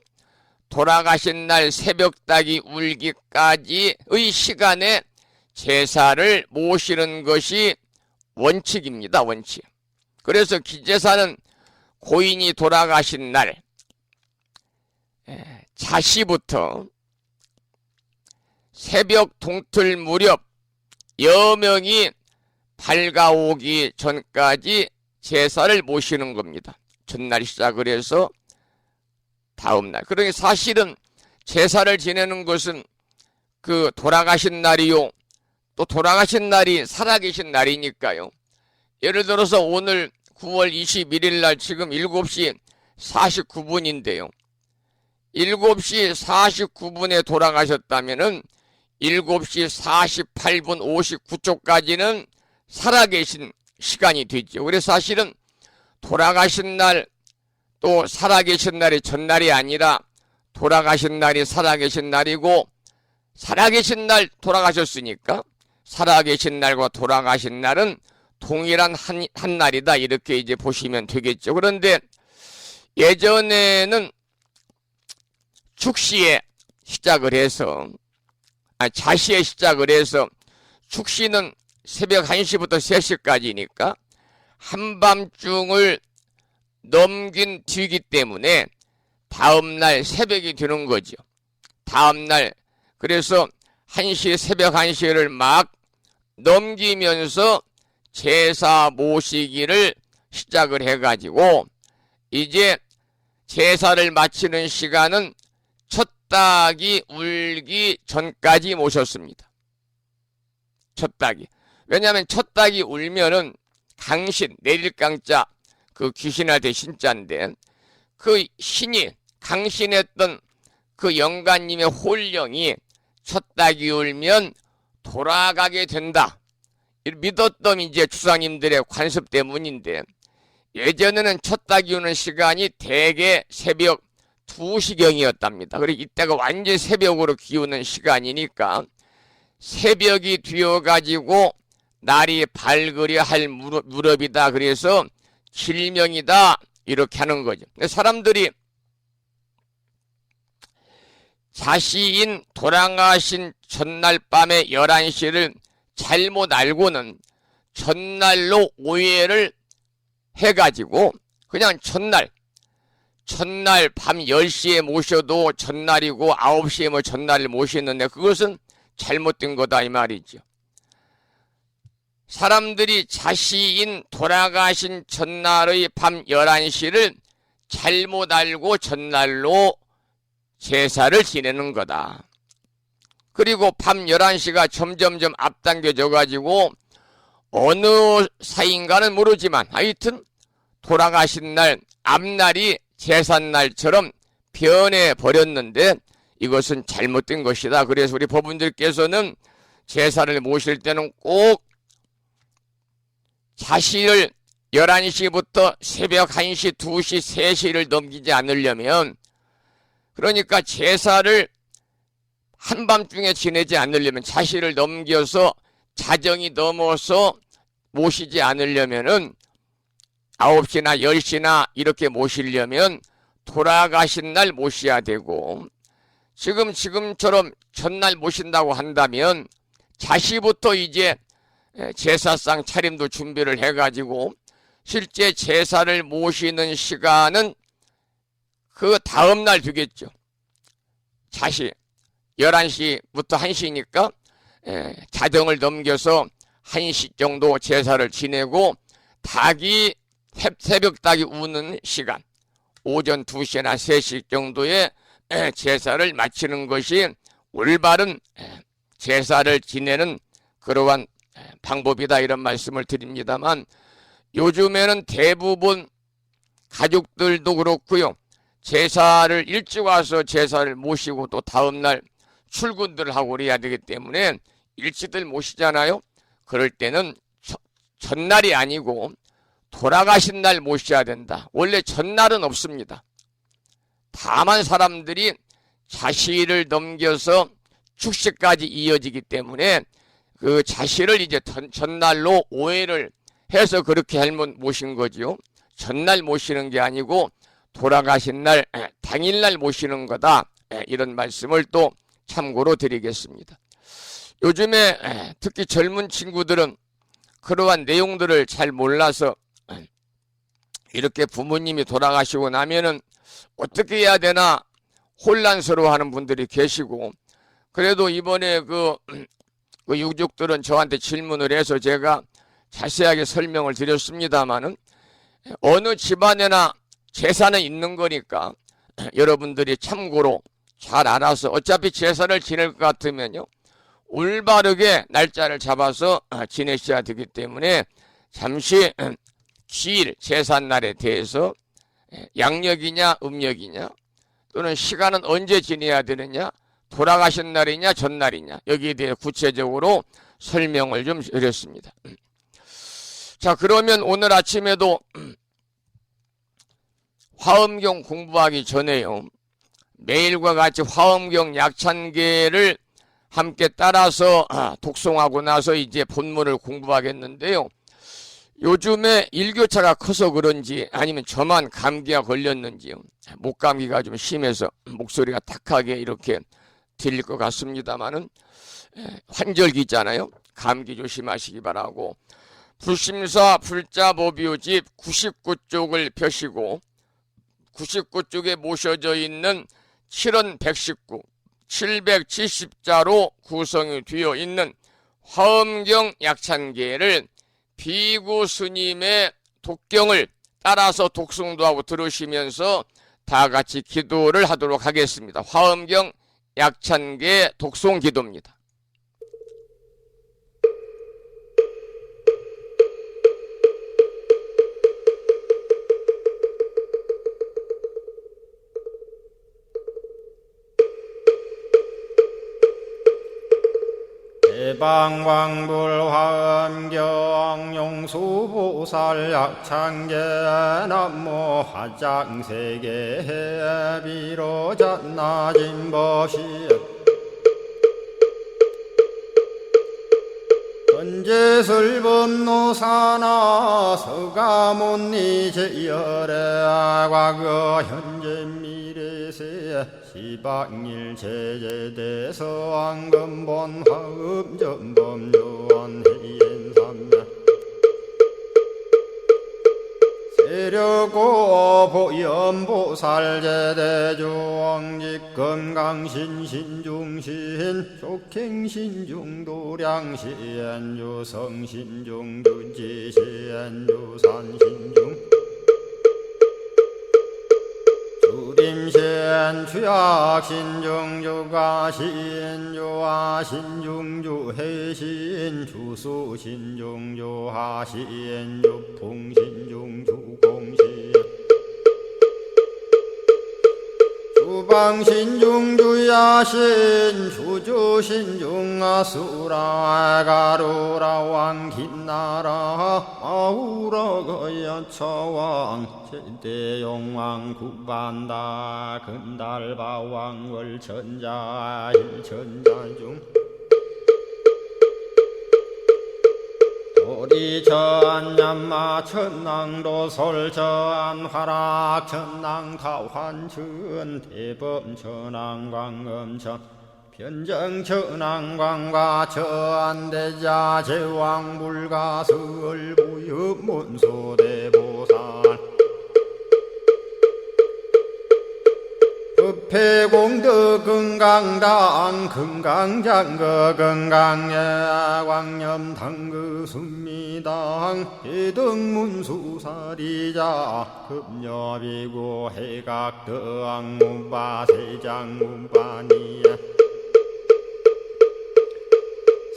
돌아가신 날 새벽닭이 울기까지의 시간에 제사를 모시는 것이 원칙입니다. 원칙. 그래서 기제사는 고인이 돌아가신 날 자시부터 새벽 동틀 무렵 여명이 밝아오기 전까지 제사를 모시는 겁니다. 전날 시작을 해서 다음날. 그러니 사실은 제사를 지내는 것은 그 돌아가신 날이요, 또 돌아가신 날이 살아계신 날이니까요. 예를 들어서 오늘 9월 21일 날 지금 7시 49분인데요. 7시 49분에 돌아가셨다면은 7시 48분 59초까지는 살아계신 시간이 되죠. 그래서 사실은 돌아가신 날 또 살아계신 날이 전날이 아니라 돌아가신 날이 살아계신 날이고, 살아계신 날 돌아가셨으니까 살아계신 날과 돌아가신 날은 동일한 한 날이다, 이렇게 이제 보시면 되겠죠. 그런데 예전에는 축시에 시작을 해서, 자시에 시작을 해서, 축시는 새벽 1시부터 3시까지니까 한밤중을 넘긴 뒤이기 때문에 다음날 새벽이 되는 거죠. 다음날, 그래서 1시, 새벽 1시를 막 넘기면서 제사 모시기를 시작을 해가지고, 이제 제사를 마치는 시간은 첫 닭이 울기 전까지 모셨습니다. 첫 닭이. 왜냐하면 첫 닭이 울면은 강신, 내릴강자, 그 귀신한테 신자인데, 그 신이 강신했던 그 영가님의 홀령이 첫 닭이 울면 돌아가게 된다, 믿었던 이제 주상님들의 관습 때문인데, 예전에는 첫 닭이 우는 시간이 대개 새벽 2시경이었답니다. 그리고 이때가 완전 새벽으로 기우는 시간이니까 새벽이 되어가지고 날이 밝으려 할 무렵이다, 그래서 길명이다, 이렇게 하는 거죠. 사람들이 자시인 돌아가신 전날 밤에 11시를 잘못 알고는 전날로 오해를 해가지고 그냥 전날 밤 10시에 모셔도 전날이고 9시에 뭐 전날을 모시는데, 그것은 잘못된 거다, 이 말이죠. 사람들이 자시인 돌아가신 전날의 밤 11시를 잘못 알고 전날로 제사를 지내는 거다. 그리고 밤 11시가 점점점 앞당겨져 가지고 어느 사이인가는 모르지만 하여튼 돌아가신 날 앞날이 제삿날처럼 변해 버렸는데, 이것은 잘못된 것이다. 그래서 우리 법원들께서는 제사를 모실 때는 꼭 자시를 11시부터 새벽 1시, 2시, 3시를 넘기지 않으려면, 그러니까 제사를 한밤중에 지내지 않으려면, 자시를 넘겨서 자정이 넘어서 모시지 않으려면은 9시나 10시나 이렇게 모시려면 돌아가신 날 모셔야 되고, 지금처럼 전날 모신다고 한다면 자시부터 이제 제사상 차림도 준비를 해가지고 실제 제사를 모시는 시간은 그 다음날 되겠죠. 자시 11시부터 1시니까 자정을 넘겨서 1시 정도 제사를 지내고, 닭이 새벽 닭이 우는 시간 오전 2시나 3시 정도에 제사를 마치는 것이 올바른 제사를 지내는 그러한 방법이다, 이런 말씀을 드립니다만, 요즘에는 대부분 가족들도 그렇고요, 제사를 일찍 와서 제사를 모시고 또 다음날 출근들을 하고 그래야 되기 때문에 일찍들 모시잖아요. 그럴 때는 전날이 아니고 돌아가신 날 모셔야 된다. 원래 전날은 없습니다. 다만 사람들이 자시를 넘겨서 축시까지 이어지기 때문에 그 자시를 이제 전날로 오해를 해서 그렇게 잘못 모신 거죠. 전날 모시는 게 아니고 돌아가신 날 당일날 모시는 거다, 이런 말씀을 또 참고로 드리겠습니다. 요즘에 특히 젊은 친구들은 그러한 내용들을 잘 몰라서 이렇게 부모님이 돌아가시고 나면은 어떻게 해야 되나 혼란스러워하는 분들이 계시고, 그래도 이번에 그 유족들은 저한테 질문을 해서 제가 자세하게 설명을 드렸습니다마는, 어느 집안에나 제사는 있는 거니까 여러분들이 참고로 잘 알아서, 어차피 제사를 지낼 것 같으면요 올바르게 날짜를 잡아서 지내셔야 되기 때문에 잠시 주일 제삿날에 대해서 양력이냐 음력이냐 또는 시간은 언제 지내야 되느냐 돌아가신 날이냐 전날이냐 여기에 대해 구체적으로 설명을 좀 드렸습니다. 자, 그러면 오늘 아침에도 화엄경 공부하기 전에요, 매일과 같이 화엄경 약찬계를 함께 따라서 독송하고 나서 이제 본문을 공부하겠는데요. 요즘에 일교차가 커서 그런지 아니면 저만 감기가 걸렸는지요, 목감기가 좀 심해서 목소리가 탁하게 이렇게 들릴 것 같습니다만은 환절기잖아요. 감기 조심하시기 바라고, 불심사 불자보비오집 99쪽을 펴시고 99쪽에 모셔져 있는 7원119 770자로 구성이 되어 있는 화엄경 약찬계를 비구 스님의 독경을 따라서 독송도 하고 들으시면서 다 같이 기도를 하도록 하겠습니다. 화엄경 약찬계 독송 기도입니다. 대방광불화엄경 용수보살 약찬계 남모 화장세계 비로잣나진법시 건재설법노사나 서가몬니제열의 과거 현재 미래세 시방일 제제대서 안금본 화음전범요원 해인삼매 세력고 보연보살제대주왕직 건강신신중신 족행신중도량시엔주성신중주지시엔주산신중 주림신 주약신중 주가신 주하신 중주해신 주수신 중주하신 주풍신 중주공신 주방신 중주야신 주주신 중아수라 가루라 왕긴나라 아우라가야 차왕 제대용왕 구반다 근달바왕 월천자 일천자중 도리천 얀마 천낭도 설천 화락 천낭 타환천 대범 천왕 광음천 변정 천왕 광과 천대자 제왕 불가설 부유 문소대보살 법회공덕 건강당 건강장거 건강예 광염당그 순미당 해등문수사리자 급여비고 해각덕 문바세장 문바니야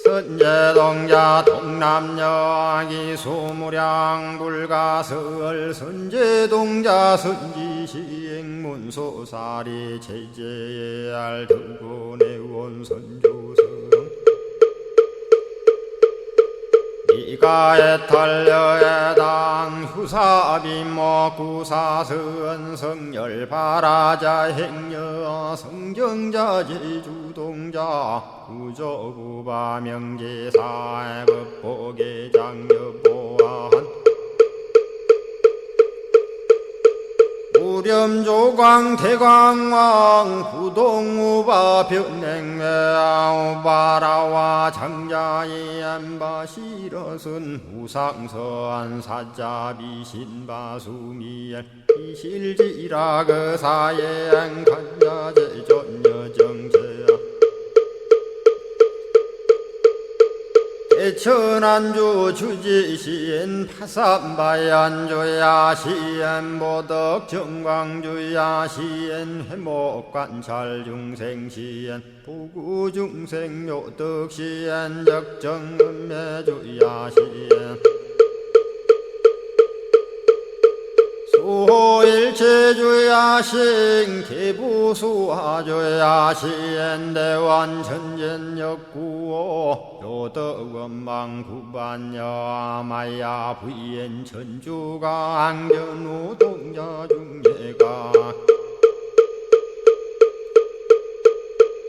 선제동자 동남여기 소무량 불가설 선제동자 선지시행문소사리 제제알 등군의원 선조성 이가에 탈려에당 후사비모 구사선 성열 바라자 행여 성정자 제주동자 구조구바 명제사 법보계장 여보한 우렴조광 대광왕 부동우바 변냉매아 우바라와 장자이 안바시러선 우상서안 사자비 신바수미엘 이실지라 그사예 안간자제 전여정제야 대천안주 주지시엔 파산바얀주야 시엔 보덕 정광주야 시엔 회목관찰 중생시엔 부구중생 묘덕시엔 적정음매주야 시엔 일체주야신 기부수하주야신 대원천전역구오 요덕원망구반야 마야 부인 천주가 ang전우동자 중예가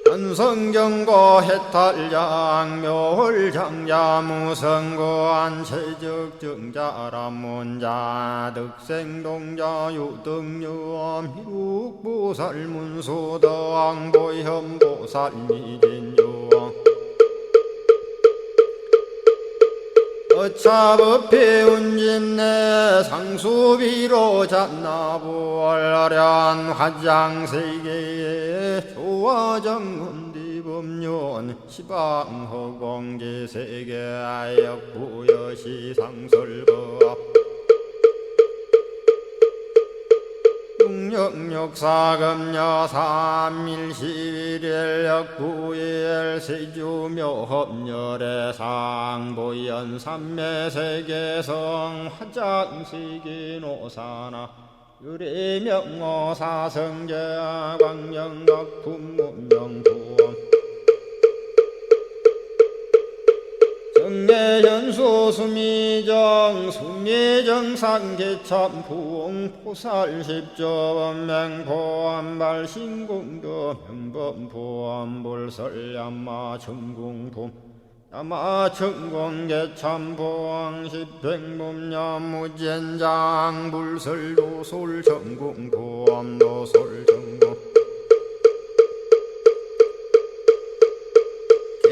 현성경고 해탈장 묘홀장자 무성고한 체적정자람문자 득생동자 유등유엄 희룩보살문수덕보현보살미진유 어차법회 운진내 상수비로 잔나부얼련 화장세계에 조화정운디법륜 시방허공제세계아역부여시 상설법 육력사금여 3일11일 역부일 세주묘법열의 상보연 삼매세계성 화장시기노사나 유리명어사성제 광명각품문명부엄 정례현수 수미정 수미정상계참부엉 포살십조범맹포암발신공도 명범포암불설야마 천궁품 야마천공계참포항 십백문야무젠장 불설도솔 천궁포암도솔천궁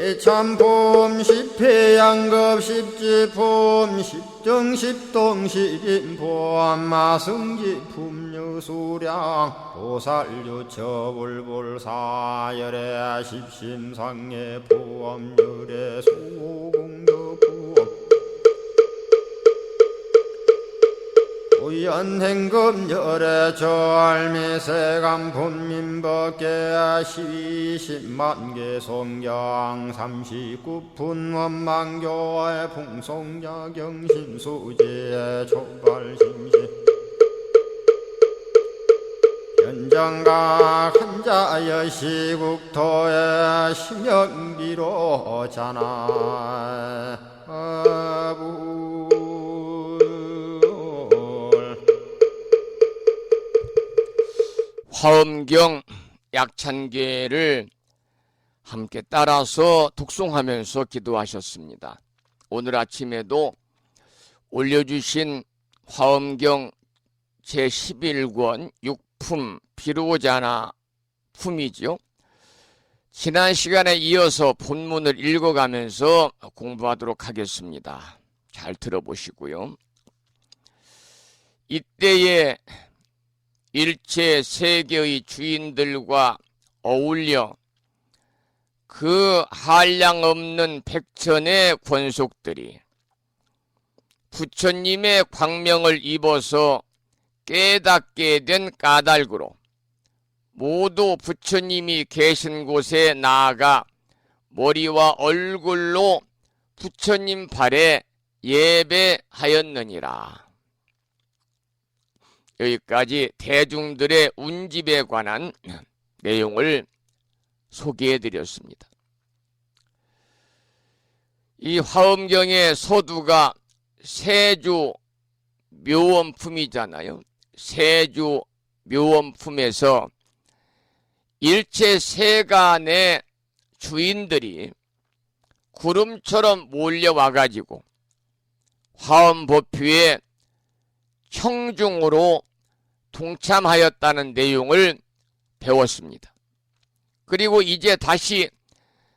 개참폼 십회양급 십지폼 십정십동 십인폼 마승지품 유수량 보살유처불불사열애 십심상해 포함열애 수공덕부엄 우연행급열애 절미세감 본민법계 시십만개 송경 39분 원망교의 풍송야경신수제 촉발심시 현정각 한자여 시국토의 심영기로 자나 화엄경 약찬계를 함께 따라서 독송하면서 기도하셨습니다. 오늘 아침에도 올려주신 화엄경 제11권 6품 비로자나 품이죠. 지난 시간에 이어서 본문을 읽어가면서 공부하도록 하겠습니다. 잘 들어보시고요. 이때에 일체 세계의 주인들과 어울려 그 한량없는 백천의 권속들이 부처님의 광명을 입어서 깨닫게 된 까닭으로 모두 부처님이 계신 곳에 나아가 머리와 얼굴로 부처님 발에 예배하였느니라. 여기까지 대중들의 운집에 관한 내용을 소개해드렸습니다. 이 화엄경의 서두가 세주 묘원품이잖아요. 세주 묘원품에서 일체 세간의 주인들이 구름처럼 몰려와가지고 화엄법회에 청중으로 동참하였다는 내용을 배웠습니다. 그리고 이제 다시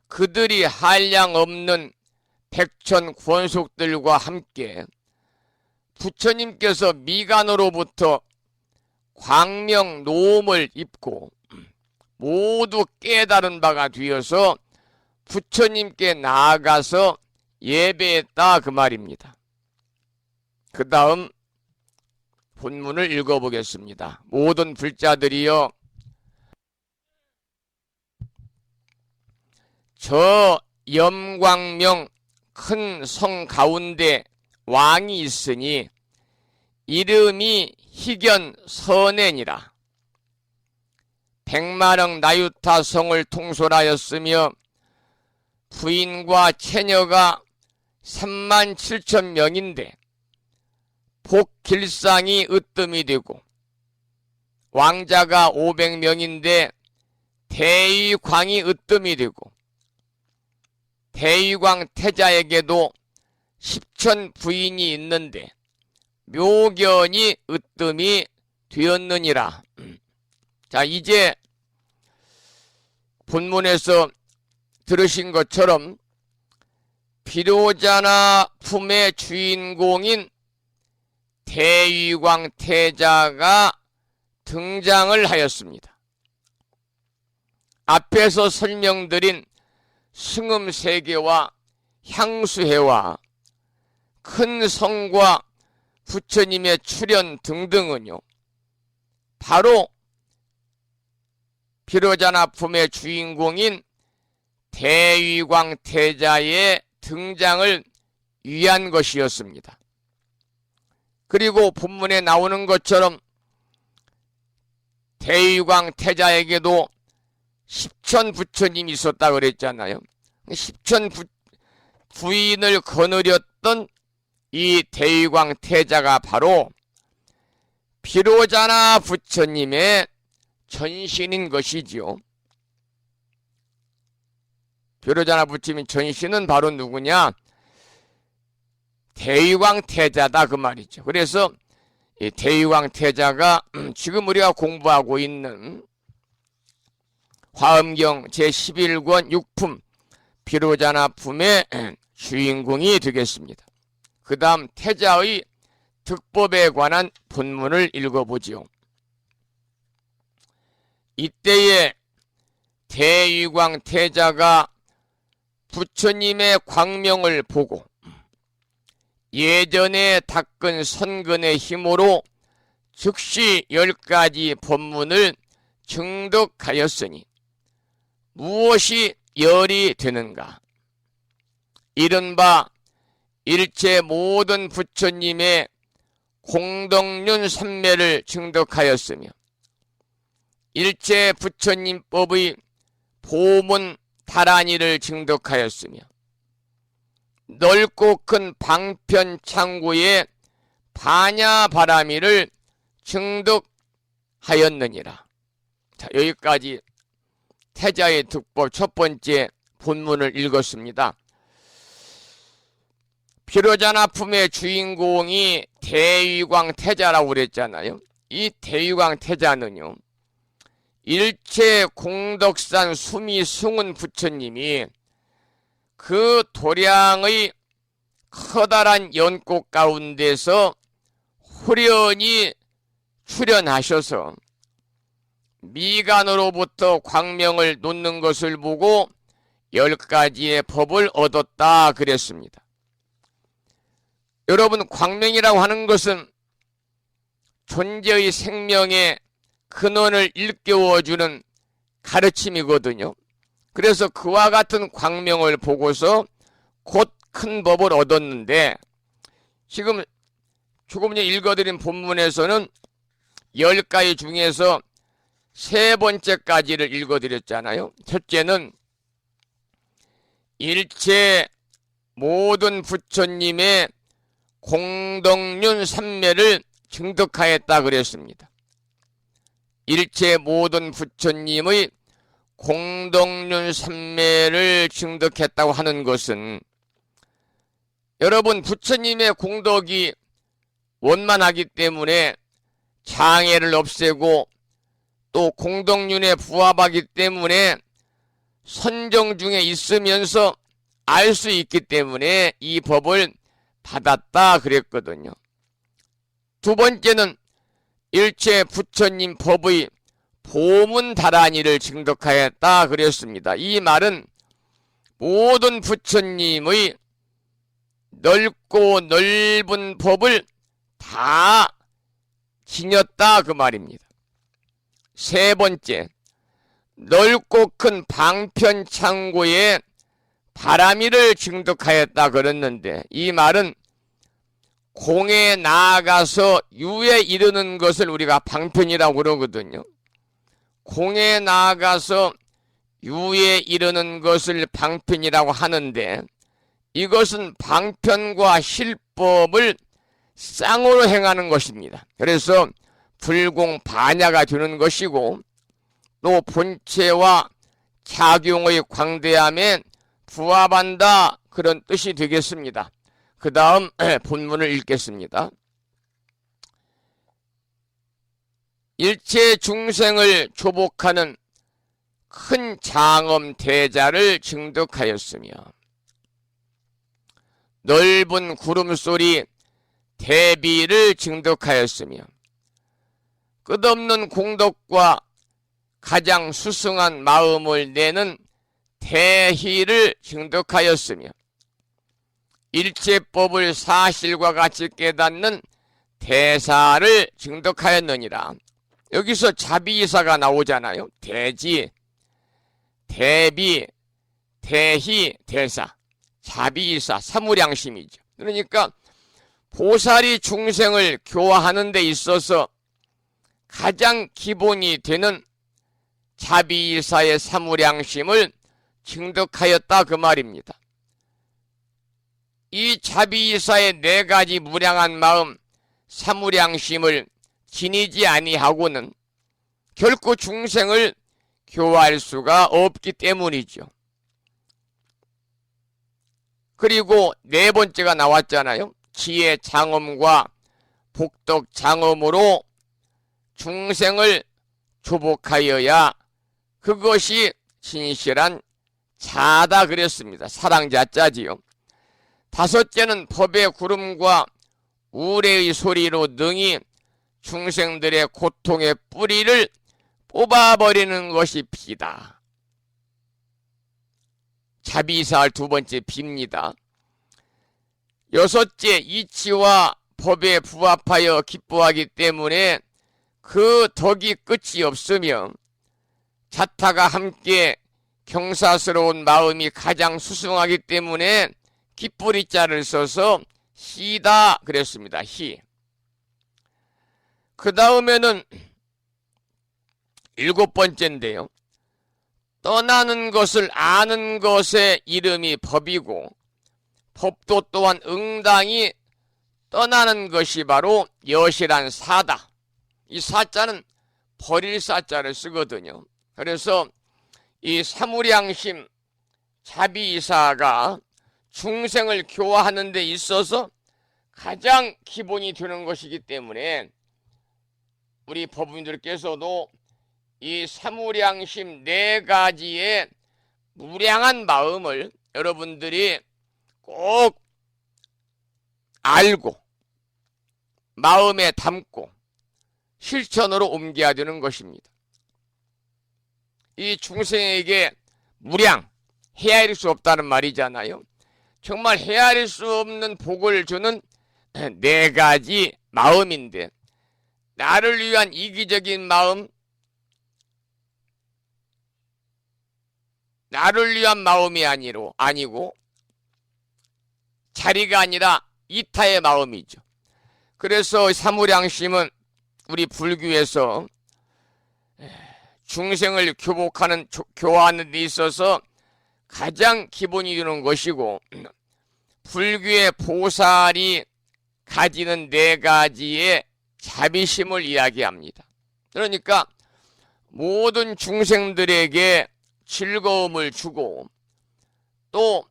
그들이 한량 없는 백천 권속들과 함께 부처님께서 미간으로부터 광명 노음을 입고 모두 깨달은 바가 되어서 부처님께 나아가서 예배했다 그 말입니다. 그 다음 본문을 읽어보겠습니다. 모든 불자들이여 저 염광명 큰 성 가운데 왕이 있으니 이름이 희견 선행이라. 백마릉 나유타 성을 통솔하였으며 부인과 처녀가 37,000명인데 복길상이 으뜸이 되고 왕자가 500명인데 대위광이 으뜸이 되고 대위광 태자에게도 10천 부인이 있는데 묘견이 으뜸이 되었느니라. 자, 이제 본문에서 들으신 것처럼 비로자나 품의 주인공인 대위광 태자가 등장을 하였습니다. 앞에서 설명드린 승음세계와 향수회와 큰 성과 부처님의 출현 등등은요, 바로 비로자나 품의 주인공인 대위광 태자의 등장을 위한 것이었습니다. 그리고 본문에 나오는 것처럼 대위광 태자에게도 10천 부처님이 있었다고 그랬잖아요. 10천 부인을 거느렸던 이 대위광 태자가 바로 비로자나 부처님의 전신인 것이지요. 비로자나 부처님의 전신은 바로 누구냐? 대위광 태자다 그 말이죠. 그래서 이 대위광 태자가 지금 우리가 공부하고 있는 화엄경 제11권 6품 비로자나 품의 주인공이 되겠습니다. 그 다음 태자의 득법에 관한 본문을 읽어보지요. 이때에 대위광 태자가 부처님의 광명을 보고 예전에 닦은 선근의 힘으로 즉시 10가지 법문을 증득하였으니 무엇이 열이 되는가? 이른바 일체 모든 부처님의 공덕륜 삼매를 증득하였으며 일체 부처님법의 보문 다란이를 증득하였으며 넓고 큰 방편 창구의 반야바라미를 증득하였느니라. 자, 여기까지 태자의 득법 첫 번째 본문을 읽었습니다. 비로자나 품의 주인공이 대위광 태자라고 그랬잖아요. 이 대위광 태자는요, 일체 공덕산 수미 승운 부처님이 그 도량의 커다란 연꽃 가운데서 후련히 출현하셔서 미간으로부터 광명을 놓는 것을 보고 10가지의 법을 얻었다 그랬습니다. 여러분, 광명이라고 하는 것은 존재의 생명의 근원을 일깨워주는 가르침이거든요. 그래서 그와 같은 광명을 보고서 곧 큰 법을 얻었는데, 지금 조금 전에 읽어드린 본문에서는 10가지 중에서 세 번째까지를 읽어드렸잖아요. 첫째는 일체 모든 부처님의 공덕륜 삼매를 증득하였다 그랬습니다. 일체 모든 부처님의 공덕륜 삼매를 증득했다고 하는 것은, 여러분, 부처님의 공덕이 원만하기 때문에 장애를 없애고 또 공덕륜에 부합하기 때문에 선정 중에 있으면서 알 수 있기 때문에 이 법을 받았다 그랬거든요. 두 번째는 일체 부처님 법의 보문다란이를 증득하였다 그랬습니다. 이 말은 모든 부처님의 넓고 넓은 법을 다 지녔다 그 말입니다. 세 번째, 넓고 큰 방편 창고에 바라미를 증득하였다 그랬는데, 이 말은 공에 나아가서 유에 이르는 것을 우리가 방편이라고 그러거든요. 공에 나아가서 유에 이르는 것을 방편이라고 하는데, 이것은 방편과 실법을 쌍으로 행하는 것입니다. 그래서 불공반야가 되는 것이고, 또 본체와 작용의 광대함에 부합한다, 그런 뜻이 되겠습니다. 그 다음 본문을 읽겠습니다. 일체 중생을 조복하는 큰 장엄 대자를 증득하였으며, 넓은 구름소리 대비를 증득하였으며, 끝없는 공덕과 가장 수승한 마음을 내는 대희를 증득하였으며, 일체법을 사실과 같이 깨닫는 대사를 증득하였느니라. 여기서 자비이사가 나오잖아요. 대지, 대비, 대희, 대사. 자비이사, 사무량심이죠. 그러니까 보살이 중생을 교화하는 데 있어서 가장 기본이 되는 자비이사의 사무량심을 증득하였다, 그 말입니다. 이 자비이사의 네 가지 무량한 마음, 사무량심을 지니지 아니하고는 결코 중생을 교화할 수가 없기 때문이죠. 그리고 네 번째가 나왔잖아요. 지혜 장엄과 복덕 장엄으로 중생을 조복하여야 그것이 진실한 자다 그랬습니다. 사랑자자지요. 다섯째는 법의 구름과 우레의 소리로 능히 중생들의 고통의 뿌리를 뽑아버리는 것이 비다. 자비사할 두 번째 비입니다. 여섯째, 이치와 법에 부합하여 기뻐하기 때문에 그 덕이 끝이 없으며 자타가 함께 경사스러운 마음이 가장 수승하기 때문에 기쁘리 자를 써서 희다 그랬습니다. 희. 그 다음에는 일곱 번째인데요. 떠나는 것을 아는 것의 이름이 법이고, 법도 또한 응당이 떠나는 것이 바로 여실한 사다. 이 사자는 버릴 사자를 쓰거든요. 그래서 이 사무량심 자비이사가 중생을 교화하는 데 있어서 가장 기본이 되는 것이기 때문에 우리 법인들께서도 이 사무량심 네 가지의 무량한 마음을 여러분들이 꼭 알고 마음에 담고 실천으로 옮겨야 되는 것입니다. 이 중생에게 무량, 헤아릴 수 없다는 말이잖아요. 정말 헤아릴 수 없는 복을 주는 네 가지 마음인데, 나를 위한 이기적인 마음, 나를 위한 마음이 아니고 자리가 아니라 이타의 마음이죠. 그래서 사무량심은 우리 불교에서 중생을 교화하는 데 있어서 가장 기본이 되는 것이고, 불교의 보살이 가지는 네 가지의 자비심을 이야기합니다. 그러니까 모든 중생들에게 즐거움을 주고 또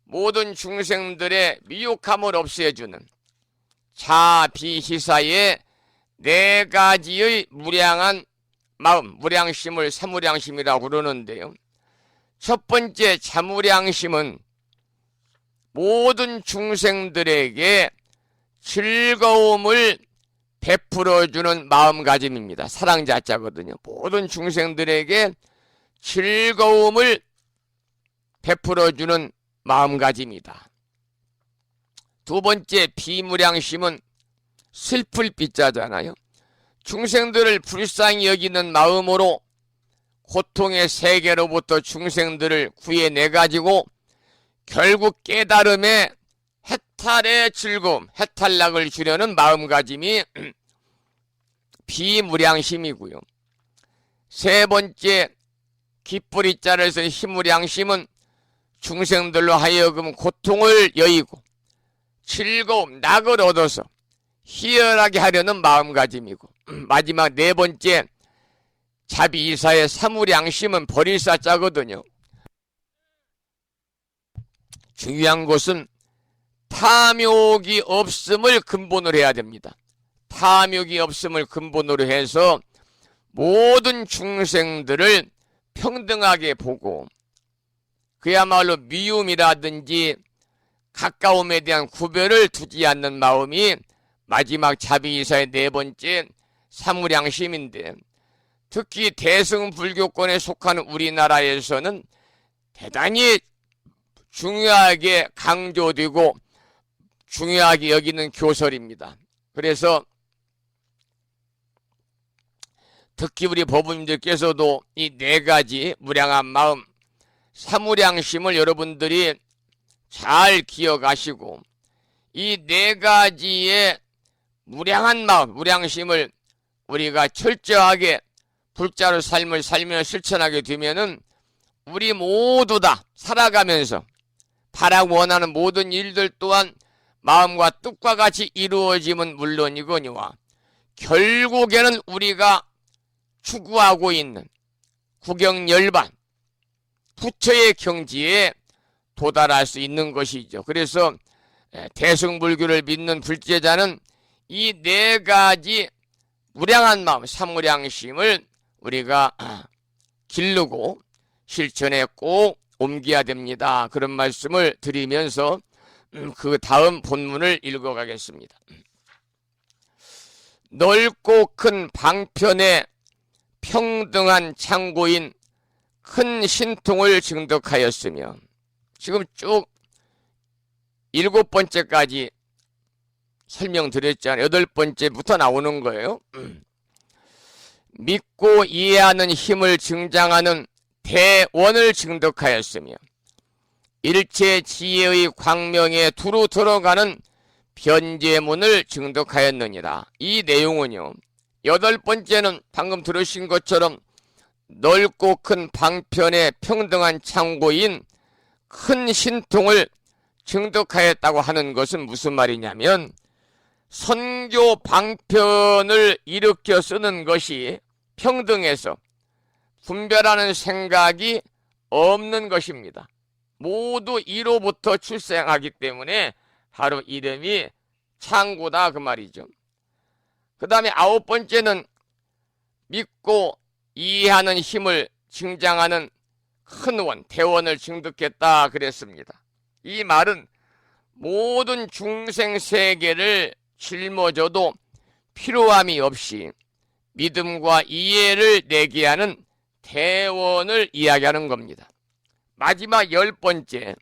모든 중생들의 미혹함을 없애주는 자비희사의 네 가지의 무량한 마음, 무량심을 사무량심이라고 그러는데요. 첫 번째 자무량심은 모든 중생들에게 즐거움을 베풀어주는 마음가짐입니다. 사랑자자거든요. 모든 중생들에게 즐거움을 베풀어주는 마음가짐이다. 두 번째 비무량심은 슬플 비자잖아요. 중생들을 불쌍히 여기는 마음으로 고통의 세계로부터 중생들을 구해내가지고 결국 깨달음의 해탈의 즐거움, 해탈락을 주려는 마음가짐이 비무량심이고요. 세 번째 기쁘리 자를 쓴 희무량심은 중생들로 하여금 고통을 여의고 즐거움, 낙을 얻어서 희열하게 하려는 마음가짐이고, 마지막 네 번째 자비이사의 사무량심은 버릴 사자거든요. 중요한 것은 탐욕이 없음을 근본으로 해야 됩니다. 탐욕이 없음을 근본으로 해서 모든 중생들을 평등하게 보고 그야말로 미움이라든지 가까움에 대한 구별을 두지 않는 마음이 마지막 자비이사의 네 번째 사무량심인데, 특히 대승불교권에 속하는 우리나라에서는 대단히 중요하게 강조되고 중요하게 여기는 교설입니다. 그래서 특히 우리 법부님들께서도 이 네 가지 무량한 마음, 사무량심을 여러분들이 잘 기억하시고 이 네 가지의 무량한 마음, 무량심을 우리가 철저하게 불자로 삶을 살며 실천하게 되면은 우리 모두 다 살아가면서 바라고 원하는 모든 일들 또한 마음과 뜻과 같이 이루어짐은 물론이거니와 결국에는 우리가 추구하고 있는 구경열반, 부처의 경지에 도달할 수 있는 것이죠. 그래서 대승불교를 믿는 불제자는 이 네 가지 무량한 마음, 사무량심을 우리가 기르고 실천에 꼭 옮겨야 됩니다. 그런 말씀을 드리면서 그 다음 본문을 읽어가겠습니다. 넓고 큰 방편에 평등한 창고인 큰 신통을 증득하였으며, 지금 쭉 7번째까지 설명드렸잖아요. 8번째부터 나오는 거예요. 믿고 이해하는 힘을 증장하는 대원을 증득하였으며 일체 지혜의 광명에 두루 들어가는 변제문을 증득하였느니라. 이 내용은요, 8번째는 방금 들으신 것처럼 넓고 큰 방편에 평등한 창고인 큰 신통을 증득하였다고 하는 것은 무슨 말이냐면, 선교 방편을 일으켜 쓰는 것이 평등해서 분별하는 생각이 없는 것입니다. 모두 이로부터 출생하기 때문에 바로 이름이 창고다 그 말이죠. 그 다음에 9번째는 믿고 이해하는 힘을 증장하는 큰 원, 대원을 증득했다 그랬습니다. 이 말은 모든 중생 세계를 짊어져도 필요함이 없이 믿음과 이해를 내게 하는 대원을 이야기하는 겁니다. 마지막 10번째,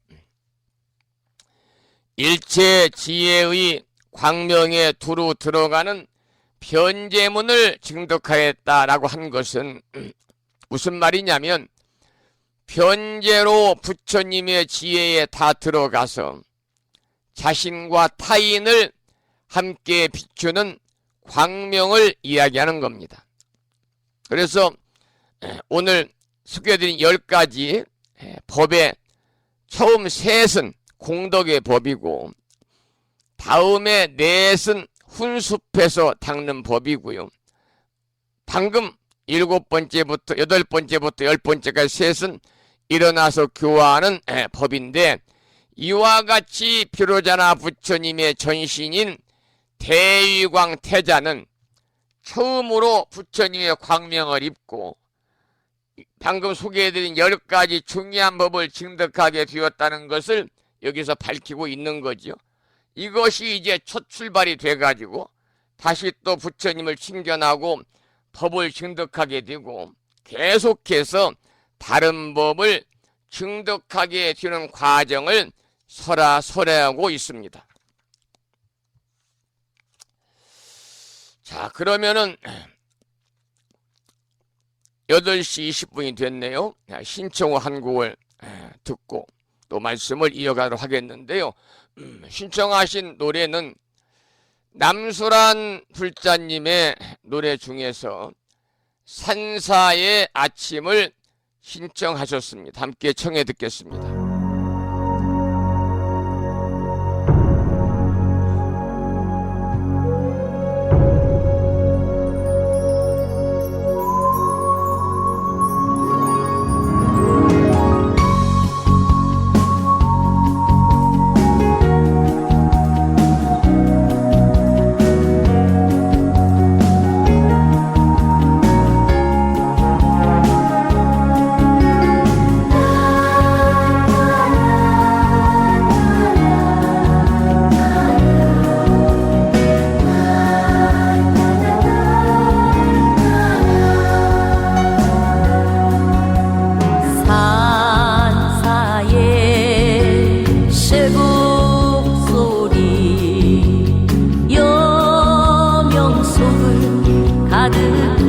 일체 지혜의 광명에 두루 들어가는 변제문을 증득하였다라고 한 것은 무슨 말이냐면, 변제로 부처님의 지혜에 다 들어가서 자신과 타인을 함께 비추는 광명을 이야기하는 겁니다. 그래서 오늘 소개해드린 10가지 법의 처음 셋은 공덕의 법이고, 다음에 넷은 훈습해서 닦는 법이고요. 방금 7번째부터 8번째부터 10번째까지 셋은 일어나서 교화하는 법인데, 이와 같이 비로자나 부처님의 전신인 대위광 태자는 처음으로 부처님의 광명을 입고 방금 소개해드린 10가지 중요한 법을 증득하게 되었다는 것을 여기서 밝히고 있는 거죠. 이것이 이제 첫 출발이 돼가지고 다시 또 부처님을 친견하고 법을 증득하게 되고 계속해서 다른 법을 증득하게 되는 과정을 설하고 있습니다. 자, 그러면은 8시 20분이 됐네요. 신청호 한 곡을 듣고 또 말씀을 이어가도록 하겠는데요. 신청하신 노래는 남수란 불자님의 노래 중에서 산사의 아침을 신청하셨습니다. 함께 청해 듣겠습니다. 산사의 쇠곡소리 여명속을 가득히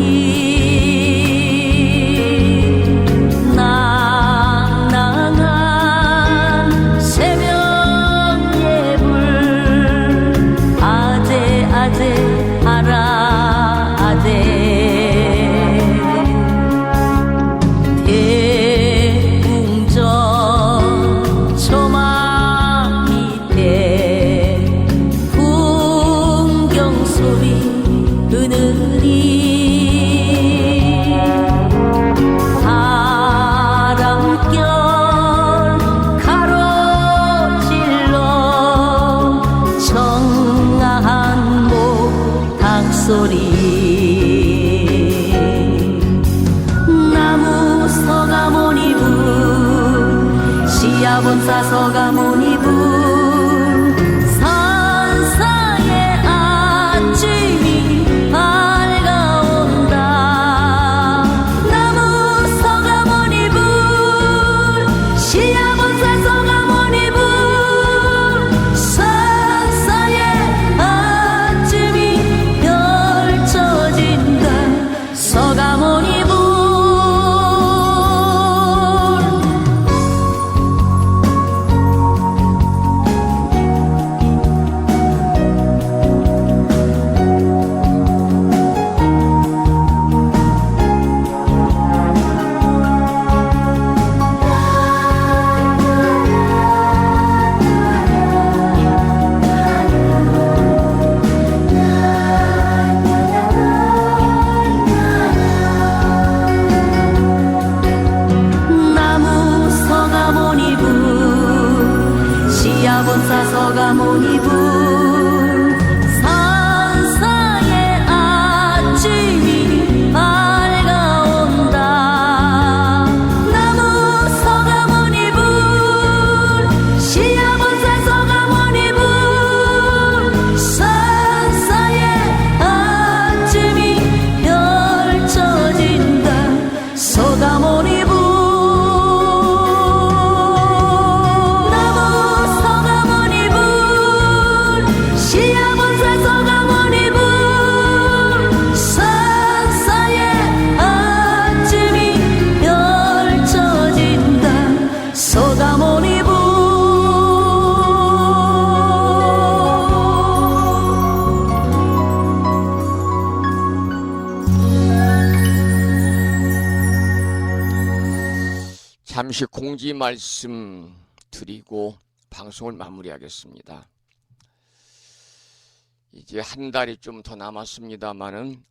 낭낭한 새벽예불 아재아재 하라 아재 대궁전 처마 밑에 풍경소리 은은히 바람결 가로질러 청아한 목탁소리 나무 서가모니불 시야본사 서가모니불 산사의 아침이 밝아온다 나무 서가모니불 시야본사 서가모니불 산사의 아침이 펼쳐진다 서가모니불 나무 서가모니불 시야본사 서가모니불 산사의 아침이 밝아온다 나무 서가모니불 시야본사 서가모니불 산사의 아침이 펼쳐진다 서가모니불 잠시 공지 말씀 드리고 방송을 마무리하겠습니다. 이제 한 달이 좀 더 남았습니다만은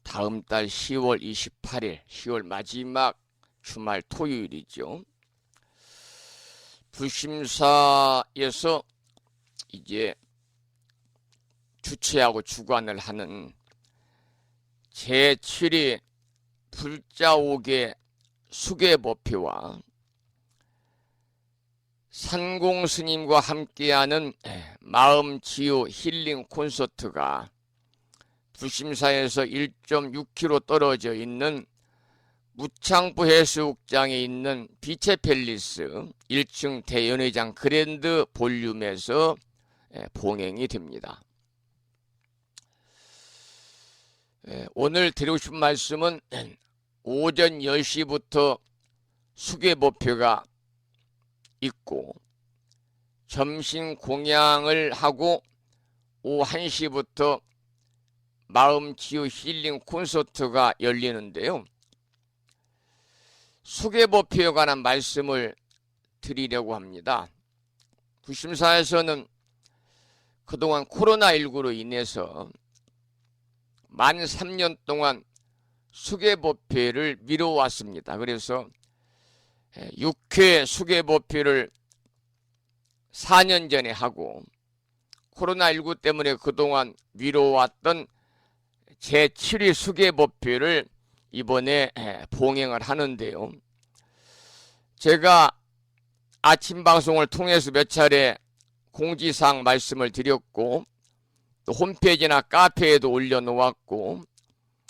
다음 달 10월 28일 10월 마지막 주말 토요일이죠. 불심사에서 이제 주최하고 주관을 하는 제7회 불자옥의 수계법회와 산공스님과 함께하는 마음치유 힐링 콘서트가 불심사에서 1.6km 떨어져 있는 무창부 해수욕장에 있는 비체 팰리스 1층 대연회장 그랜드 볼륨에서 봉행이 됩니다. 오늘 드리고 싶은 말씀은 오전 10시부터 수계법회가 있고 점심 공양을 하고 오후 1시부터 마음 치유 힐링 콘서트가 열리는데요. 수계보표에 관한 말씀을 드리려고 합니다. 부심사에서는 그동안 코로나19로 인해서 만 3년 동안 수계보표를 미뤄왔습니다. 그래서 6회 수계보표를 4년 전에 하고 코로나19 때문에 그동안 미뤄왔던 제7회 수계보표를 이번에 봉행을 하는데요. 제가 아침 방송을 통해서 몇 차례 공지사항 말씀을 드렸고 또 홈페이지나 카페에도 올려놓았고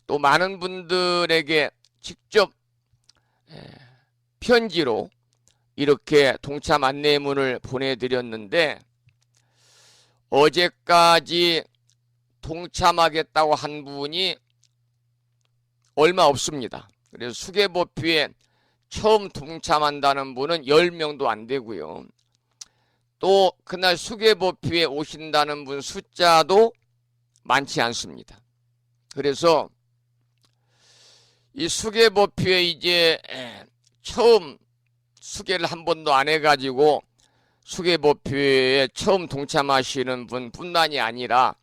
또 많은 분들에게 직접 편지로 이렇게 동참 안내문을 보내드렸는데 어제까지 동참하겠다고 한 분이 얼마 없습니다. 그래서 수계보표에 처음 동참한다는 분은 10명도 안 되고요. 또 그날 수계보표에 오신다는 분 숫자도 많지 않습니다. 그래서 이 수계보표에 이제 처음 수계를 한 번도 안 해가지고 수계보표에 처음 동참하시는 분뿐만이 아니라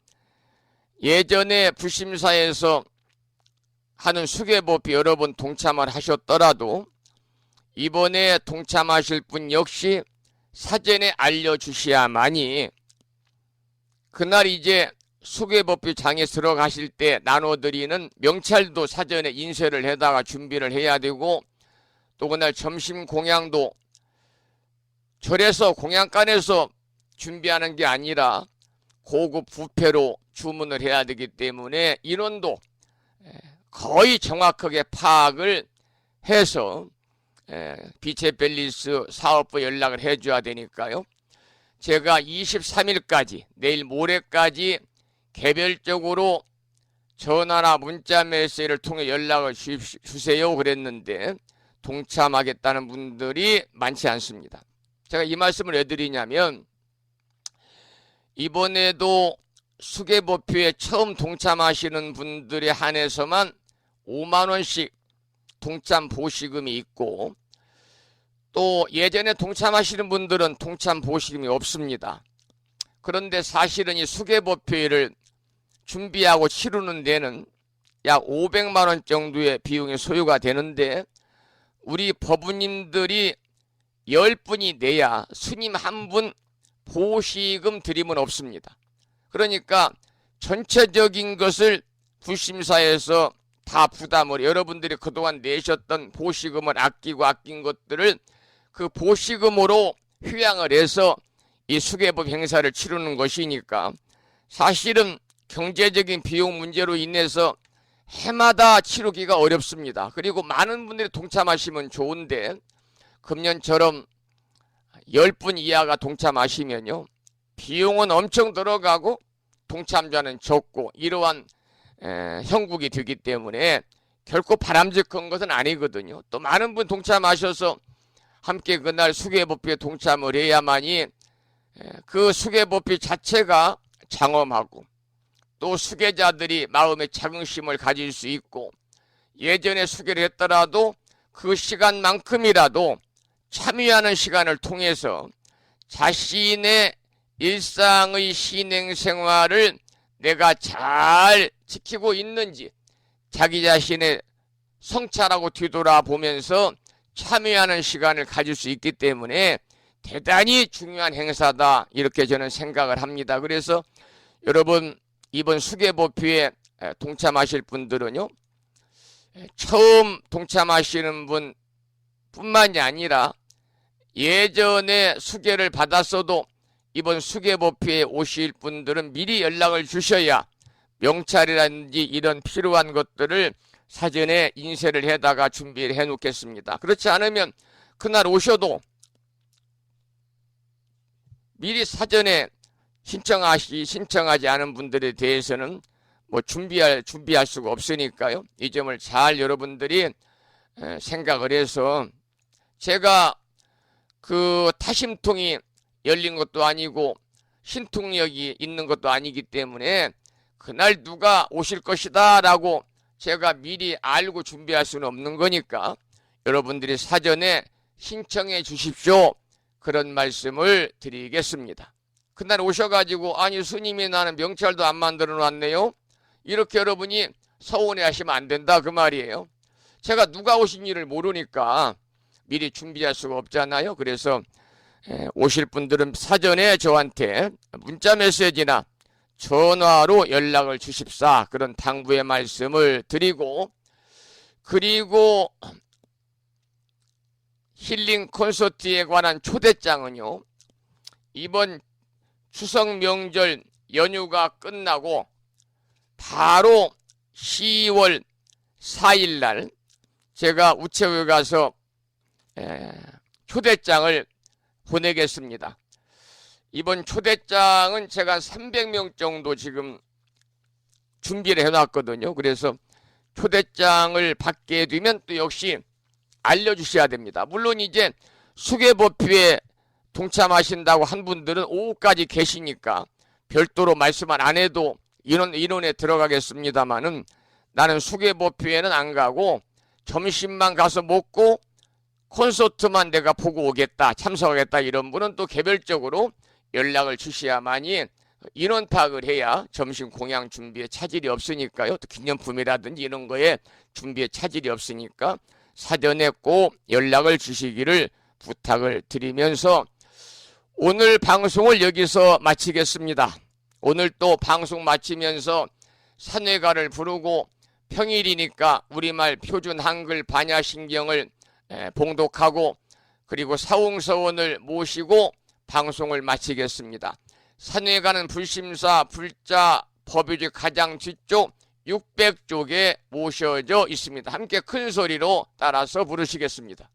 예전에 부심사에서 하는 수계보표 여러 번 동참을 하셨더라도 이번에 동참하실 분 역시 사전에 알려주셔야만이 그날 이제 수계보표 장에 들어가실 때 나눠드리는 명찰도 사전에 인쇄를 해다가 준비를 해야 되고 또 그날 점심 공양도 절에서 공양간에서 준비하는 게 아니라 고급 뷔페로 주문을 해야 되기 때문에 인원도 거의 정확하게 파악을 해서 빛의 밸리스 사업부 연락을 해줘야 되니까요. 제가 23일까지 내일 모레까지 개별적으로 전화나 문자 메시지를 통해 연락을 주세요 그랬는데 동참하겠다는 분들이 많지 않습니다. 제가 이 말씀을 왜 드리냐면 이번에도 수계보표에 처음 동참하시는 분들에 한해서만 5만원씩 동참 보시금이 있고 또 예전에 동참하시는 분들은 동참 보시금이 없습니다. 그런데 사실은 이 수계보표를 준비하고 치르는 데는 약 500만원 정도의 비용이 소요가 되는데 우리 법우님들이 10분이 내야 스님 한 분 보시금 드림은 없습니다. 그러니까 전체적인 것을 부심사에서 다 부담을 여러분들이 그동안 내셨던 보시금을 아낀 것들을 그 보시금으로 휴양을 해서 이 수계법 행사를 치르는 것이니까 사실은 경제적인 비용 문제로 인해서 해마다 치르기가 어렵습니다. 그리고 많은 분들이 동참하시면 좋은데 금년처럼 10분 이하가 동참하시면요 비용은 엄청 들어가고 동참자는 적고 이러한 형국이 되기 때문에 결코 바람직한 것은 아니거든요. 또 많은 분 동참하셔서 함께 그날 수계보표에 동참을 해야만이 그 수계보표 자체가 장엄하고 또 수계자들이 마음의 자긍심을 가질 수 있고 예전에 수계를 했더라도 그 시간만큼이라도 참여하는 시간을 통해서 자신의 일상의 신행생활을 내가 잘 지키고 있는지 자기 자신의 성찰하고 뒤돌아보면서 참여하는 시간을 가질 수 있기 때문에 대단히 중요한 행사다 이렇게 저는 생각을 합니다. 그래서 여러분 이번 수계보표에 동참하실 분들은요 처음 동참하시는 분 뿐만이 아니라 예전에 수계를 받았어도 이번 수계보표에 오실 분들은 미리 연락을 주셔야 명찰이라든지 이런 필요한 것들을 사전에 인쇄를 해다가 준비를 해 놓겠습니다. 그렇지 않으면 그날 오셔도 미리 사전에 신청하지 않은 분들에 대해서는 뭐 준비할 수가 없으니까요. 이 점을 잘 여러분들이 생각을 해서 제가 그 타심통이 열린 것도 아니고 신통력이 있는 것도 아니기 때문에 그날 누가 오실 것이다 라고 제가 미리 알고 준비할 수는 없는 거니까 여러분들이 사전에 신청해 주십시오. 그런 말씀을 드리겠습니다. 그날 오셔가지고 아니 스님이 나는 명찰도 안 만들어 놨네요. 이렇게 여러분이 서운해 하시면 안 된다 그 말이에요. 제가 누가 오신지를 모르니까 미리 준비할 수가 없잖아요. 그래서 오실 분들은 사전에 저한테 문자 메시지나 전화로 연락을 주십사 그런 당부의 말씀을 드리고, 그리고 힐링 콘서트에 관한 초대장은요, 이번 추석 명절 연휴가 끝나고 바로 10월 4일 날 제가 우체국에 가서 초대장을 보내겠습니다. 이번 초대장은 제가 300명 정도 지금 준비를 해놨거든요. 그래서 초대장을 받게 되면 또 역시 알려주셔야 됩니다. 물론 이제 수계법회에 동참하신다고 한 분들은 오후까지 계시니까 별도로 말씀을 안 해도 인원에 들어가겠습니다만은, 나는 수계법회에는 안 가고 점심만 가서 먹고 콘서트만 내가 보고 오겠다, 참석하겠다 이런 분은 또 개별적으로 연락을 주셔야만이 인원 파악을 해야 점심 공양 준비에 차질이 없으니까요. 또 기념품이라든지 이런 거에 준비에 차질이 없으니까 사전에 꼭 연락을 주시기를 부탁을 드리면서 오늘 방송을 여기서 마치겠습니다. 오늘 또 방송 마치면서 산회가를 부르고 평일이니까 우리말 표준 한글 반야신경을 봉독하고 그리고 사웅서원을 모시고 방송을 마치겠습니다. 산회가는 불심사 불자 법유지 가장 뒤쪽 600쪽에 모셔져 있습니다. 함께 큰 소리로 따라서 부르시겠습니다.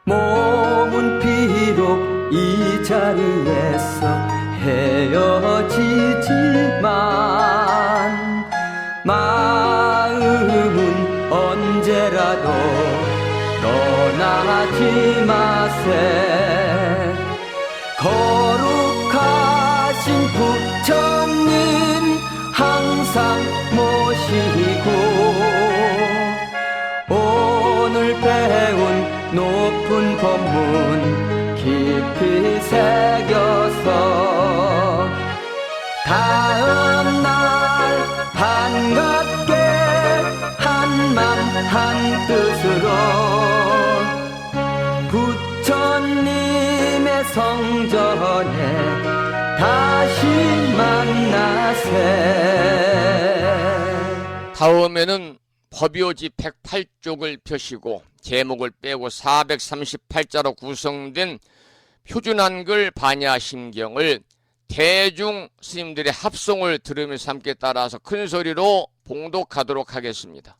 몸은 비록 이 자리에서 헤어지지만 마음은 언제라도 떠나지 마세. 거룩하신 부처님 항상 모시고 오늘 배운 높은 법문 깊이 새겨서 다음날 반갑게 한맘 한뜻으로 부처님의 성전에 다시 만나세. 다음에는 법요지 108쪽을 펴시고 제목을 빼고 438자로 구성된 표준 한글 반야심경을 대중 스님들의 합송을 들으면서 함께 따라서 큰 소리로 봉독하도록 하겠습니다.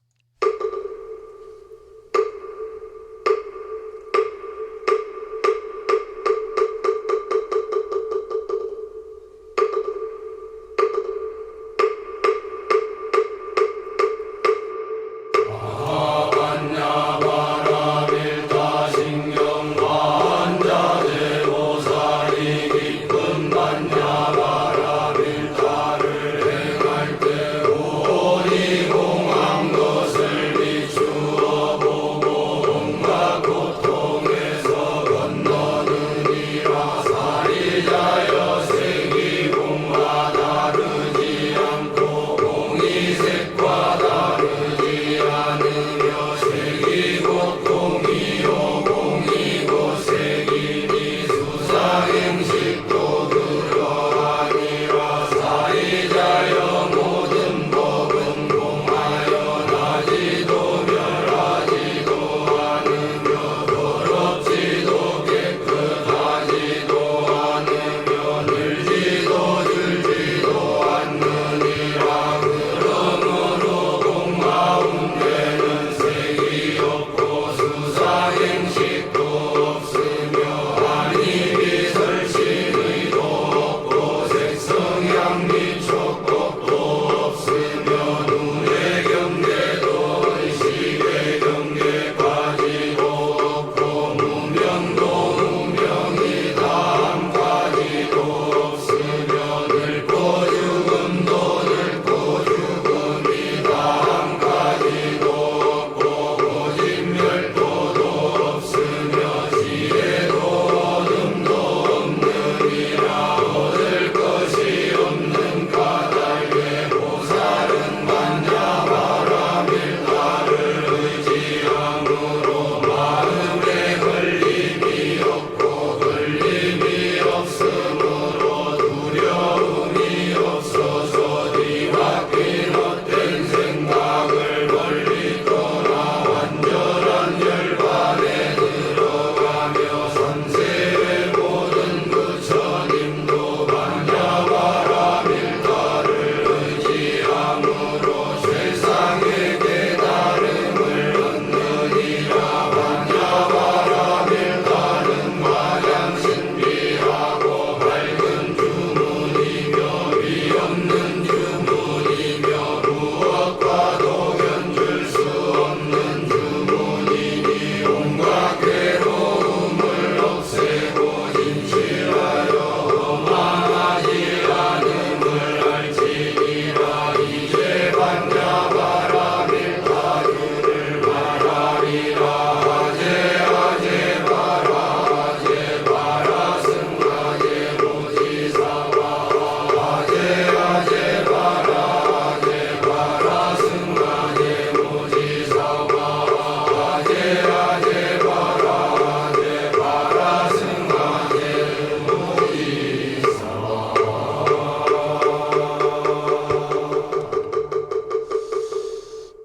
오니 공항도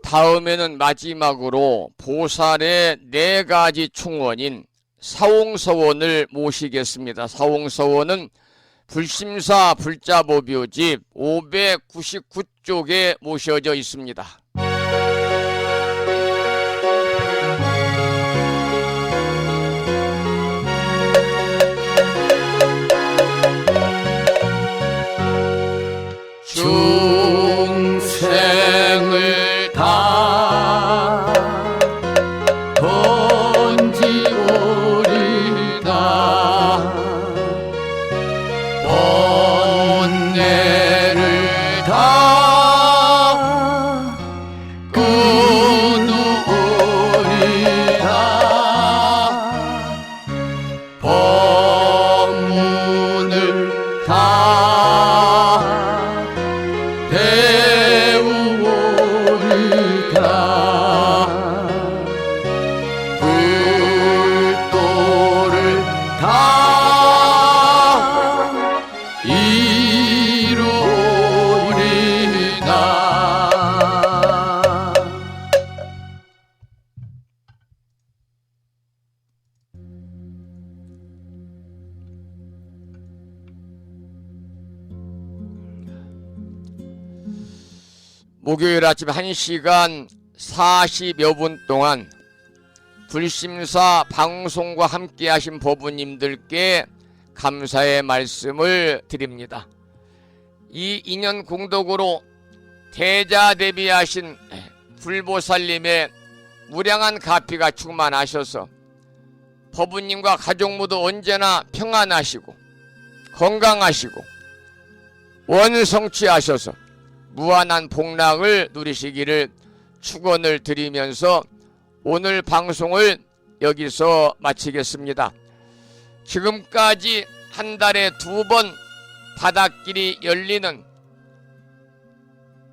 다음에는 마지막으로 보살의 4가지 충원인 사홍서원을 모시겠습니다. 사홍서원은 불심사 불자보묘집 599쪽에 모셔져 있습니다. 중생을 다 건지오리다 번뇌를 다 끊으오리다 법문을 다 배우오리다 불도를 다 이루리다. 목요일 아침 1시간 40여 분 동안 불심사 방송과 함께 하신 법우님들께 감사의 말씀을 드립니다. 이 인연 공덕으로 대자대비하신 불보살님의 무량한 가피가 충만하셔서 법우님과 가족 모두 언제나 평안하시고 건강하시고 원성취하셔서 무한한 복락을 누리시기를 축원을 드리면서 오늘 방송을 여기서 마치겠습니다. 지금까지 한 달에 2번 바닷길이 열리는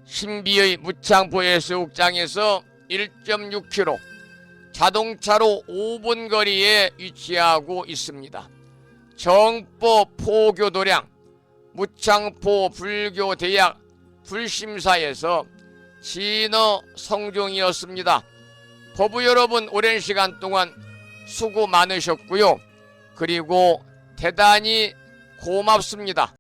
신비의 무창포 해수욕장에서 1.6km 자동차로 5분 거리에 위치하고 있습니다. 정법 포교도량 무창포 불교대학 불심사에서 진어 성종이었습니다. 법우 여러분 오랜 시간 동안 수고 많으셨고요. 그리고 대단히 고맙습니다.